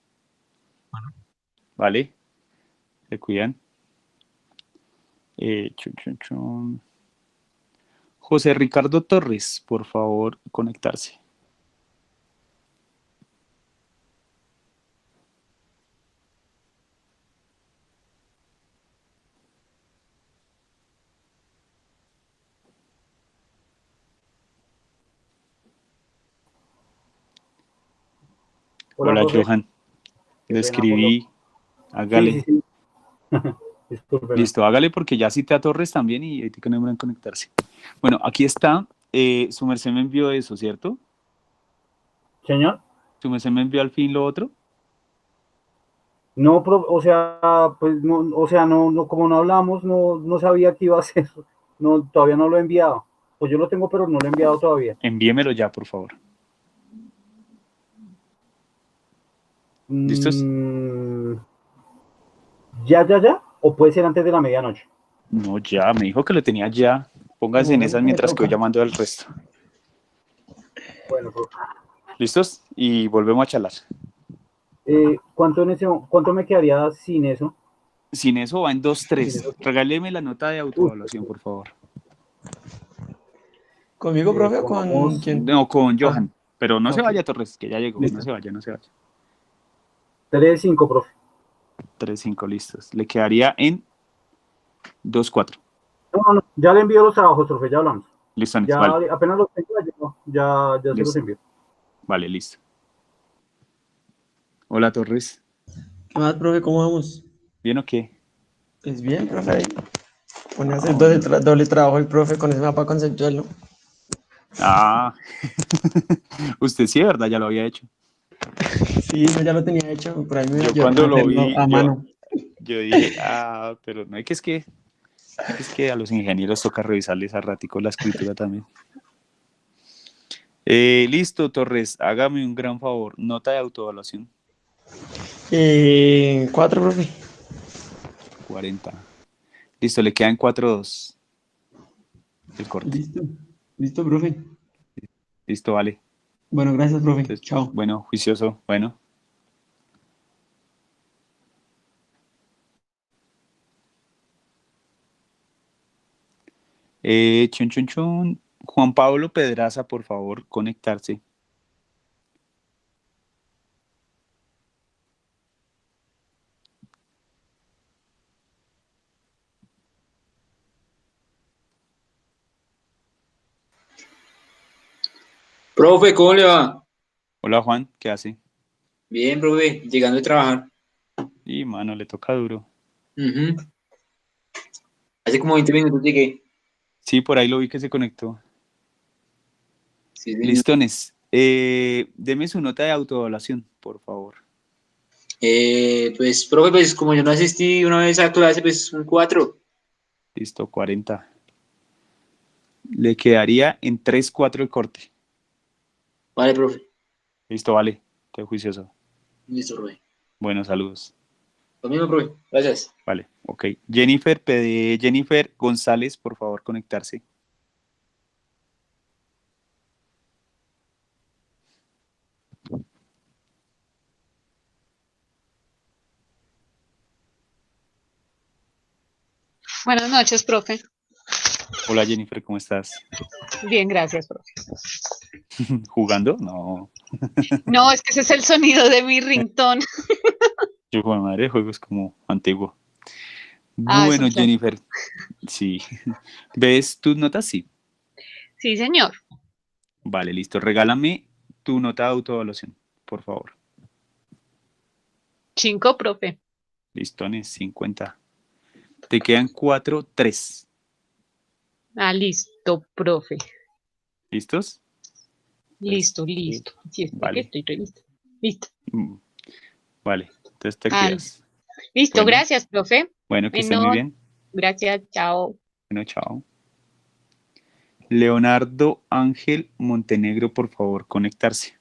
Bueno. Vale. Se cuidan. Chun. José Ricardo Torres, por favor, conectarse. Hola, profe. Johan. Le escribí. Hágale. Sí. Disculpe. Listo, hágale porque ya cité a Torres también y ahí que no me van a conectarse. Bueno, aquí está. Su merced me envió eso, ¿cierto? Señor. ¿Su merced me envió al fin lo otro? No, o sea, pues no, o sea, no, como no hablamos, no sabía qué iba a hacer. No, todavía no lo he enviado. Pues yo lo tengo, pero no lo he enviado todavía. Envíemelo ya, por favor. ¿Listos? ¿Ya? ¿O puede ser antes de la medianoche? No, ya, me dijo que lo tenía ya. Pónganse en esas mientras que voy llamando al resto. Bueno, profe. ¿Listos? Y volvemos a charlar. ¿Cuánto me quedaría sin eso? Sin eso va en 2-3. Regáleme la nota de autoevaluación, por favor. ¿Conmigo, profe, o con quién? No, con Johan. Pero no se Ok. vaya, Torres, que ya llegó. Listo. No se vaya. 3-5, profe. 3-5, listos. Le quedaría en 2-4. No, ya le envío los trabajos, profe, ya hablamos. Listo, Ya vale. apenas los tengo, ya se los Listo. envío. Vale, listo. Hola, Torres. ¿Qué más, profe? ¿Cómo vamos? ¿Bien o qué? Pues bien, profe. Ahí pone a hacer bueno. doble trabajo el profe con ese mapa conceptual, ¿no? Ah, usted sí, ¿verdad? Ya lo había hecho. Sí, yo ya lo tenía hecho, por ahí me Yo ayudaron cuando a lo hacerlo vi, a mano. yo dije, pero no es que a los ingenieros toca revisarles a ratico la escritura también. Listo, Torres, hágame un gran favor. Nota de autoevaluación. 4, profe. 40. Listo, le quedan 4-2. El corte. Listo, profe. Listo, vale. Bueno, gracias, profe. Entonces, Chao. bueno, juicioso. Bueno. Chun, chun, chun. Juan Pablo Pedraza, por favor, conectarse. Profe, ¿cómo le va? Hola, Juan, ¿qué hace? Bien, profe, llegando a trabajar. Y mano, le toca duro. Ujú. Hace como 20 minutos llegué. Sí, por ahí lo vi que se conectó. Sí, señor. Listones. Deme su nota de autoevaluación, por favor. Pues, profe, pues como yo no asistí una vez a clase, pues un 4. Listo, 40. Le quedaría en 3-4 el corte. Vale, profe. Listo, vale. Estoy juicioso. Listo, profe. Buenos saludos. Lo mismo, profe. Gracias. Vale, ok. Jennifer González, por favor, conectarse. Buenas noches, profe. Hola, Jennifer, ¿cómo estás? Bien, gracias, profe. ¿Jugando? No. No, es que ese es el sonido de mi ringtone. Yo, con madre, juegos como antiguo. Ah, es Bueno, un plan. Jennifer, sí. ¿Ves tus notas? Sí. Sí, señor. Vale, listo. Regálame tu nota de autoevaluación, por favor. 5, profe. Listones, 50. Te quedan 4-3. Ah, listo, profe. ¿Listos? Listo. Sí, es que Vale. estoy lista. Listo. Vale, entonces te Ah, cuidas. listo, Bueno. gracias, profe. Bueno, que estés muy Bueno, bien. gracias, chao. Bueno, chao. Leonardo Ángel Montenegro, por favor, conectarse.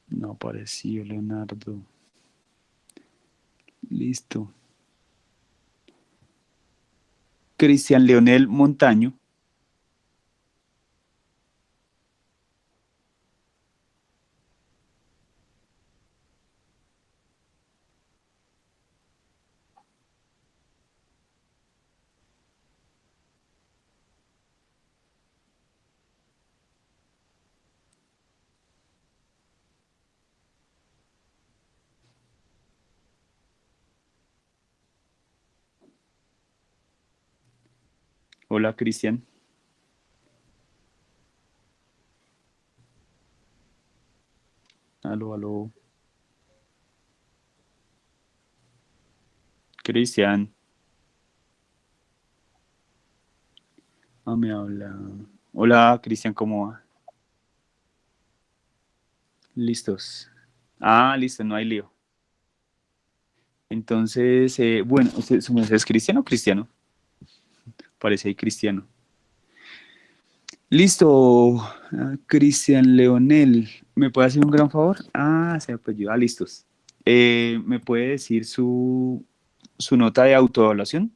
No apareció Leonardo. Listo. Cristian Leonel Montaño. Hola, Cristian. Aló, aló. Cristian. No me habla. Hola, Cristian, ¿cómo va? Listos. Listo, no hay lío. Entonces, bueno, ¿su merced es Cristiano o Cristiano? Parece ahí Cristiano. Listo, Cristian Leonel. ¿Me puede hacer un gran favor? Se apellidó. Listos. ¿Me puede decir su nota de autoevaluación?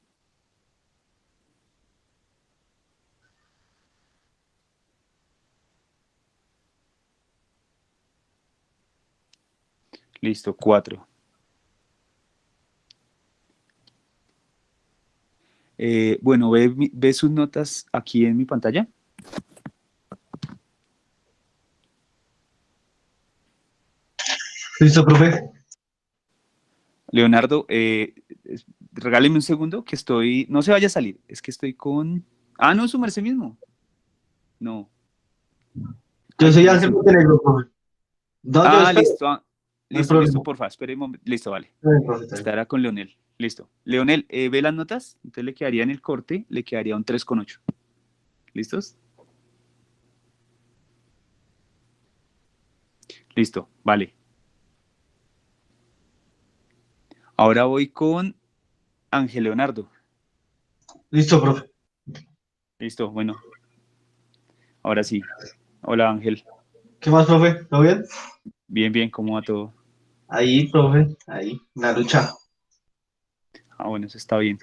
Listo, 4. Bueno, ¿ve sus notas aquí en mi pantalla? Listo, profe. Leonardo, regáleme un segundo que estoy... No se vaya a salir, es que estoy con... no, su merced mismo. No. Yo soy Ángel Montenegro, profe. No, yo espero. Listo. Listo, porfa, espere un momento. Listo, vale. Estará con Leonel. Listo. Leonel, ¿ve las notas? Entonces le quedaría en el corte, le quedaría un 3,8. ¿Listos? Listo, vale. Ahora voy con Ángel Leonardo. Listo, profe. Listo, bueno. Ahora sí. Hola, Ángel. ¿Qué más, profe? ¿Todo bien? Bien, bien, ¿cómo va todo? Ahí, profe, ahí, la lucha. Bueno, eso está bien.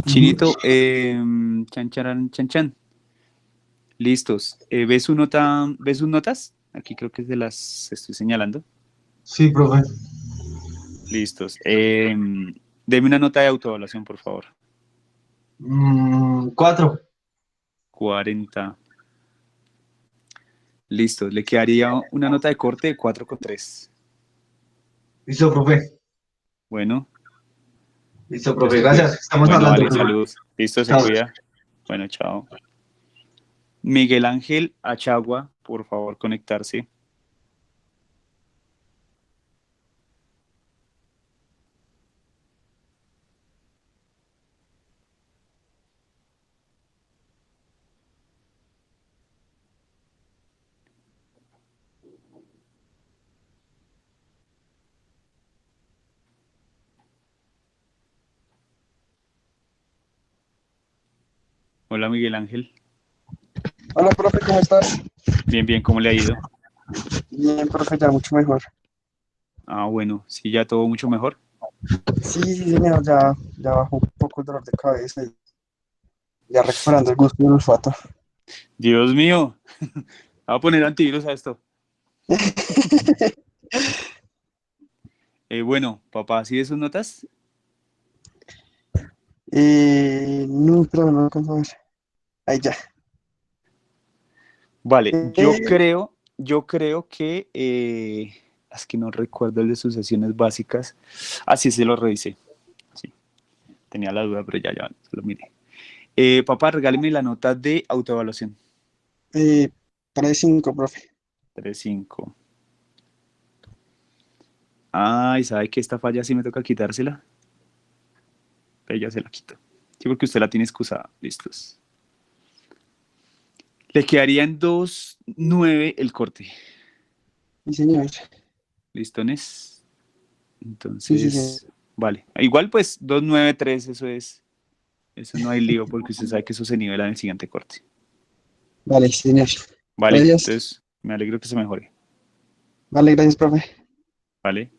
Chinito, chan, charan, chan, chan. Listos. ¿Ves sus notas? Aquí creo que las estoy señalando. Sí, profe. Listos. Deme una nota de autoevaluación, por favor. 4. 40. Listo. Le quedaría una nota de corte de 4,3. Listo, profe. Bueno. Listo, profe. Gracias. Estamos hablando. Vale, salud. Listo, se cuida. Bueno, chao. Miguel Ángel Achagua, por favor, conectarse. Hola, Miguel Ángel. Hola, profe, ¿cómo estás? Bien, bien, ¿cómo le ha ido? Bien, profe, ya mucho mejor. Bueno, sí, ya todo mucho mejor. Sí, señor, ya bajó un poco el dolor de cabeza y ya recuperando el gusto y el olfato. Dios mío, voy a poner antivirus a esto. Bueno, papá, ¿sí de sus notas? No, pero no alcanzo a ver. Ahí ya. Vale, yo creo que es que no recuerdo el de sus sesiones básicas. Sí, se lo revisé. Sí, tenía la duda, pero ya lo miré. Papá, regáleme la nota de autoevaluación. 3.5, profe. 3,5. ¿Y sabe que esta falla sí me toca quitársela? Pero ya se la quito. Sí, porque usted la tiene excusada. Listos. Le quedaría en 2,9 el corte. Sí, señor. ¿Listones? Entonces, Sí. Vale. Igual pues 2,93, eso no hay lío porque usted sabe que eso se nivela en el siguiente corte. Vale, sí, señor. Vale, Gracias. entonces me alegro que se mejore. Vale, gracias, profe. Vale.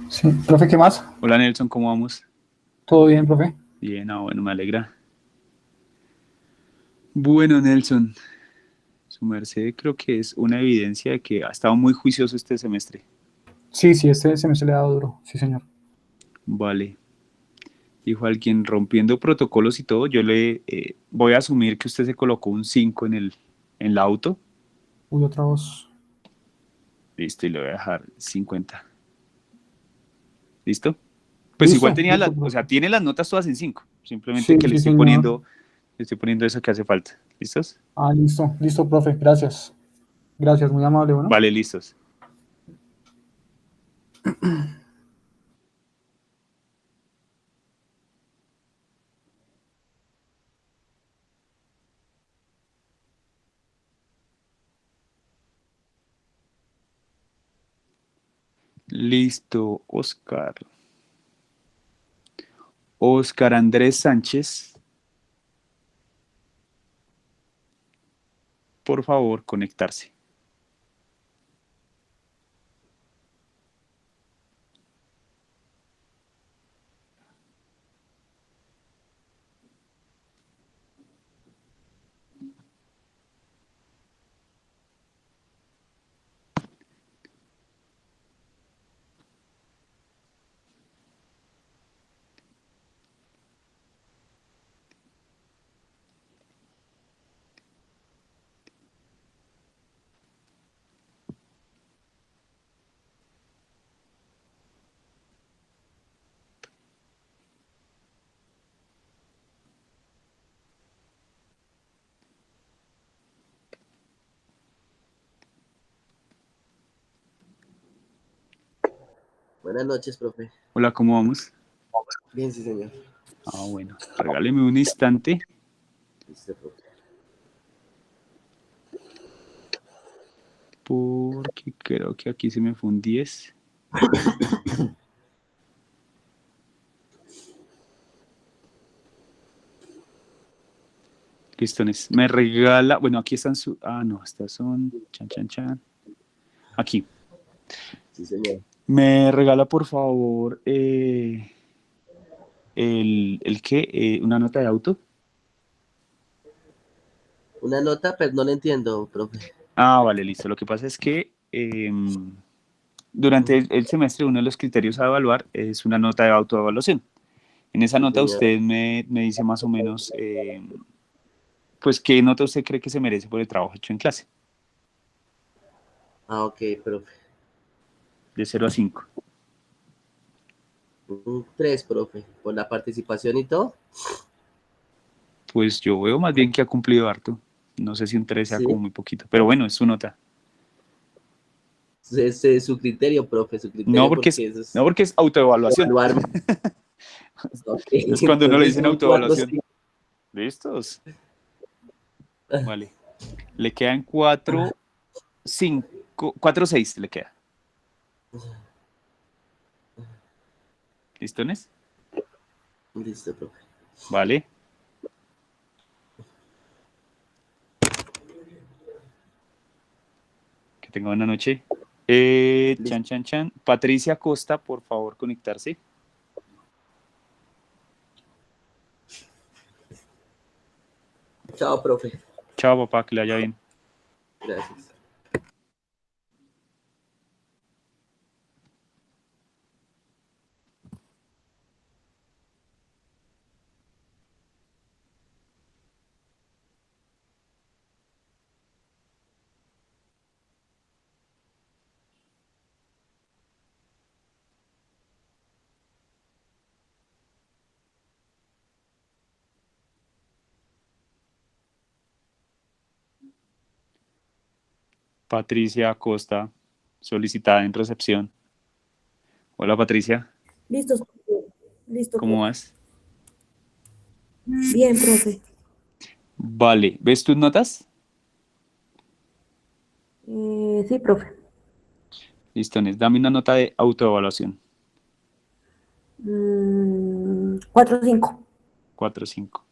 Sí, profe, ¿qué más? Hola Nelson, ¿cómo vamos? ¿Todo bien, profe? Bien, bueno, me alegra. Bueno, Nelson, su merced creo que es una evidencia de que ha estado muy juicioso este semestre. Sí, este semestre le ha dado duro, sí, señor. Vale. Dijo alguien rompiendo protocolos y todo. Yo le voy a asumir que usted se colocó un 5 en el auto. Uy, otra voz. Listo, y le voy a dejar 50. ¿Listo? Pues Listo, igual tenía listo, o sea, tiene las notas todas en 5. Simplemente sí, que sí, señor. le estoy poniendo eso que hace falta. ¿Listos? Listo, listo, profe, gracias. Gracias, muy amable, bueno. Vale, listos. Listo, Oscar. Oscar Andrés Sánchez. Por favor, conectarse. Buenas noches, profe. Hola, ¿cómo vamos? Bien, sí, señor. Bueno, regáleme un instante. Listo, profe. Porque creo que aquí se me fue un 10. Listones. Me regala. Bueno, aquí están su. No, estas son. Chan, chan, chan. Aquí. Sí, señor. Me regala, por favor, ¿el qué? ¿Una nota de auto? Una nota, pero no le entiendo, profe. Vale, listo. Lo que pasa es que durante el semestre uno de los criterios a evaluar es una nota de autoevaluación. En esa Sí, nota señor. usted me dice más o menos, pues, qué nota usted cree que se merece por el trabajo hecho en clase. Ok, profe. De 0 a 5. Un 3, profe. Por la participación y todo. Pues yo veo más bien que ha cumplido harto. No sé si un 3 sea Sí. como muy poquito, pero bueno, es su nota. Ese es su criterio, profe, su criterio. No porque es autoevaluación. Evaluarme. Okay, Es cuando uno le entonces dicen un 4, autoevaluación. ¿Listos? Vale. Le quedan 4, 5, 4, 6 le queda. ¿Listones? Listo, profe. Vale. Que tenga buena noche. Chan, chan, chan. Patricia Costa, por favor, conectarse. Chao, profe. Chao, papá, que le vaya bien. Gracias. Patricia Costa, solicitada en recepción. Hola, Patricia. Listo, listo, ¿Cómo profe. vas? Bien, profe. Vale. ¿Ves tus notas? Sí, profe. Listones. Dame una nota de autoevaluación. 4, 5. 4, 5.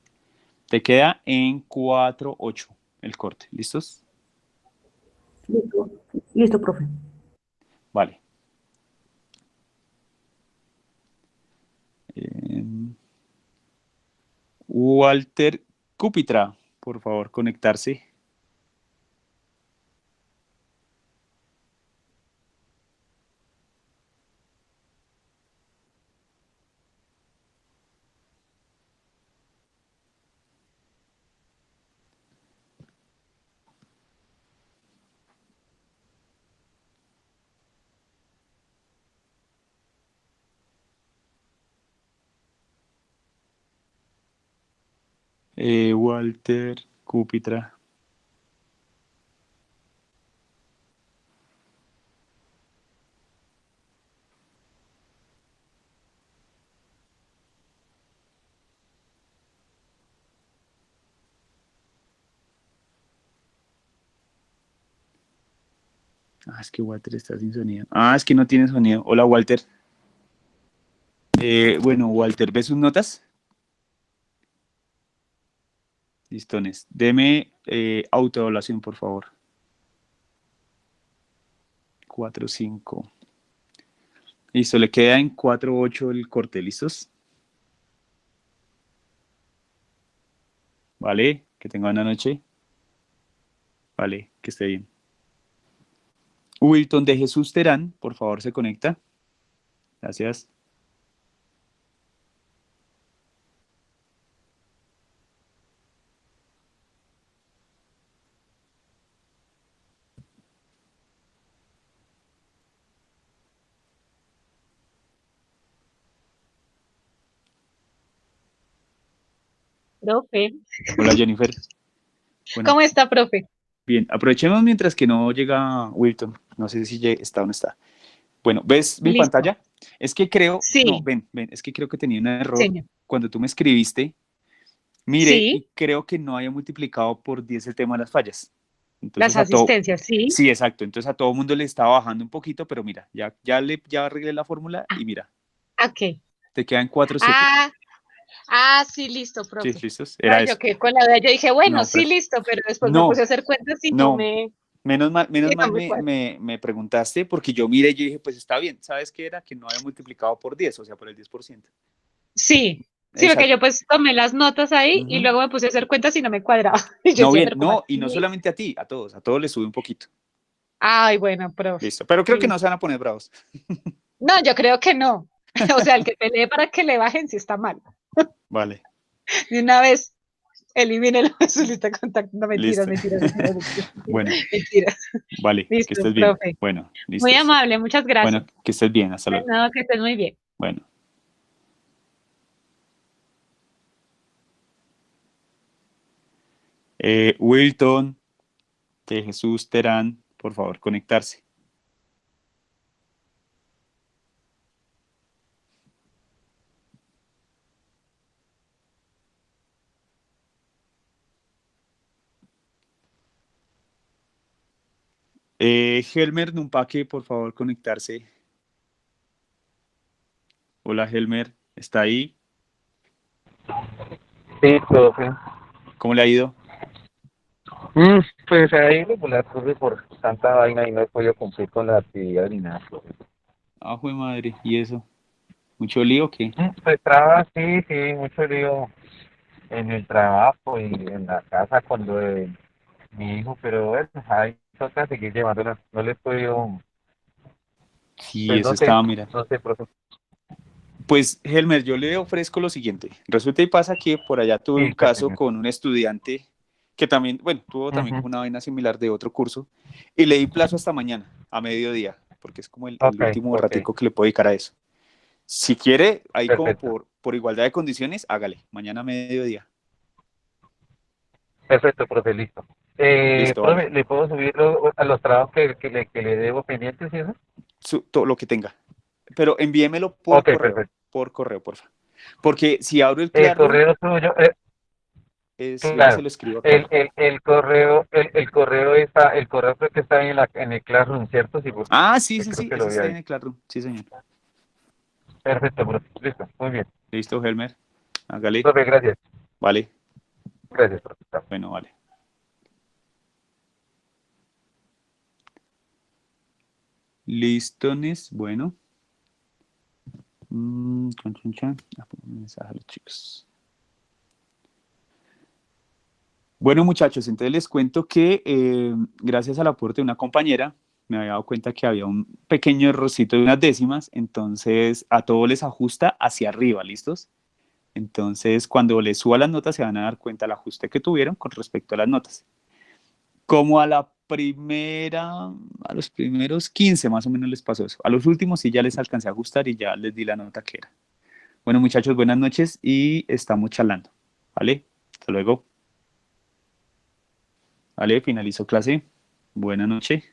Te queda en 4, 8 el corte. ¿Listos? Listo, listo, profe. Vale. Walter Cúpitra, por favor, conectarse. Walter, Cúpitra. Es que Walter está sin sonido. Es que no tiene sonido. Hola, Walter. Bueno, Walter, ¿ves sus notas? Listones. Deme autoevaluación, por favor. 4, 5. Listo, le queda en 4, 8 el corte. ¿Listos? Vale, que tenga buena noche. Vale, que esté bien. Wilton de Jesús Terán, por favor, se conecta. Gracias. Profe. Hola, Jennifer. Bueno, ¿Cómo está, profe? bien, aprovechemos mientras que no llega Wilton. No sé si está o no está. Bueno, ¿ves mi Listo. pantalla? Es que creo, Sí. no, ven, es que creo que tenía un error Señor. cuando tú me escribiste. Mire, Sí. y creo que no haya multiplicado por 10 el tema de las fallas. Las a todo- asistencias, sí. Sí, exacto. Entonces a todo mundo le estaba bajando un poquito, pero mira, ya arreglé la fórmula y mira, Ok. te quedan 4, 7. Sí, listo, profe. Sí, listos. Era Yo eso. quedé con la duda. Yo dije, bueno, No, sí, pero- listo, pero después No, me puse a hacer cuentas y no. no me... Menos mal Sí, no me cuadra. me preguntaste porque yo miré y yo dije, pues está bien. ¿Sabes qué era? Que no había multiplicado por 10, o sea, por el 10%. Sí, porque Exacto. yo pues tomé las notas ahí y Ujú. luego me puse a hacer cuentas y no me cuadraba. Y yo No, decía, bien, pero ¿cómo no, y no así? solamente a ti, a todos les sube un poquito. Ay, bueno, profe. Listo, pero creo que Listo. no se van a poner bravos. No, yo creo que no. O sea, el que pelee para que le bajen sí está mal. Vale, De una vez, elimínelo de su lista de contactos. No, listo. mentiras. Bueno, Mentiras. vale, que Listo, estés bien. profe. Bueno, listo. Muy amable, muchas gracias. Bueno, que estés bien, hasta luego. No, que estés muy bien. Bueno. Wilton de Jesús Terán, por favor, conectarse. Helmer Numpaque, por favor, conectarse. Hola, Helmer, ¿está ahí? Sí, profe. ¿Cómo le ha ido? Pues ahí regular, profe, por tanta vaina y no he podido cumplir con la actividad ni nada, profe. Jue madre, ¿y eso? ¿Mucho lío o qué? Pues trabajo, sí, mucho lío en el trabajo y en la casa con lo de mi hijo, pero bueno, ahí toca seguir llevándola. No le he podido, Sí, pues eso no sé, estaba, mira. profe. Pues, Helmer, yo le ofrezco lo siguiente. Resulta y pasa que por allá tuve Sí, un caso cuénteme. con un estudiante que también, bueno, tuvo también Ujú. como una vaina similar de otro curso y le di plazo hasta mañana, a mediodía, porque es como el Ok, último ok. ratico que le puedo dedicar a eso. Si quiere, ahí como Perfecto. por igualdad de condiciones, hágale, mañana a mediodía. Perfecto, profe, listo. Listo, Profe, vale. ¿le puedo subir a los trabajos que le debo pendientes y eso? Todo lo que tenga. Pero envíemelo por Ok, correo, perfecto. porfa. Porque si abro el El Classroom, correo suyo, si ya se claro, lo escribo acá. el correo, el correo está, el correo creo que está en el Classroom, ¿cierto? Sí, porque Sí, creo que lo ese vi está ahí. en el Classroom. Sí, señor. Perfecto, profe, listo, muy bien. Listo, Helmer. Hágale. Profe, gracias. Vale. Gracias, profe. Chao. Bueno, vale. Listones, bueno. Chan. Un mensaje a los chicos. Bueno, muchachos, entonces les cuento que gracias al aporte de una compañera, me había dado cuenta que había un pequeño errorcito de unas décimas, entonces a todo les ajusta hacia arriba, ¿listos? Entonces, cuando les suba las notas, se van a dar cuenta del ajuste que tuvieron con respecto a las notas. Como a los primeros 15 más o menos les pasó eso. A los últimos sí ya les alcancé a ajustar y ya les di la nota que era. Bueno, muchachos, buenas noches y estamos charlando, ¿vale? Hasta luego. Vale, finalizó clase. Buena noche.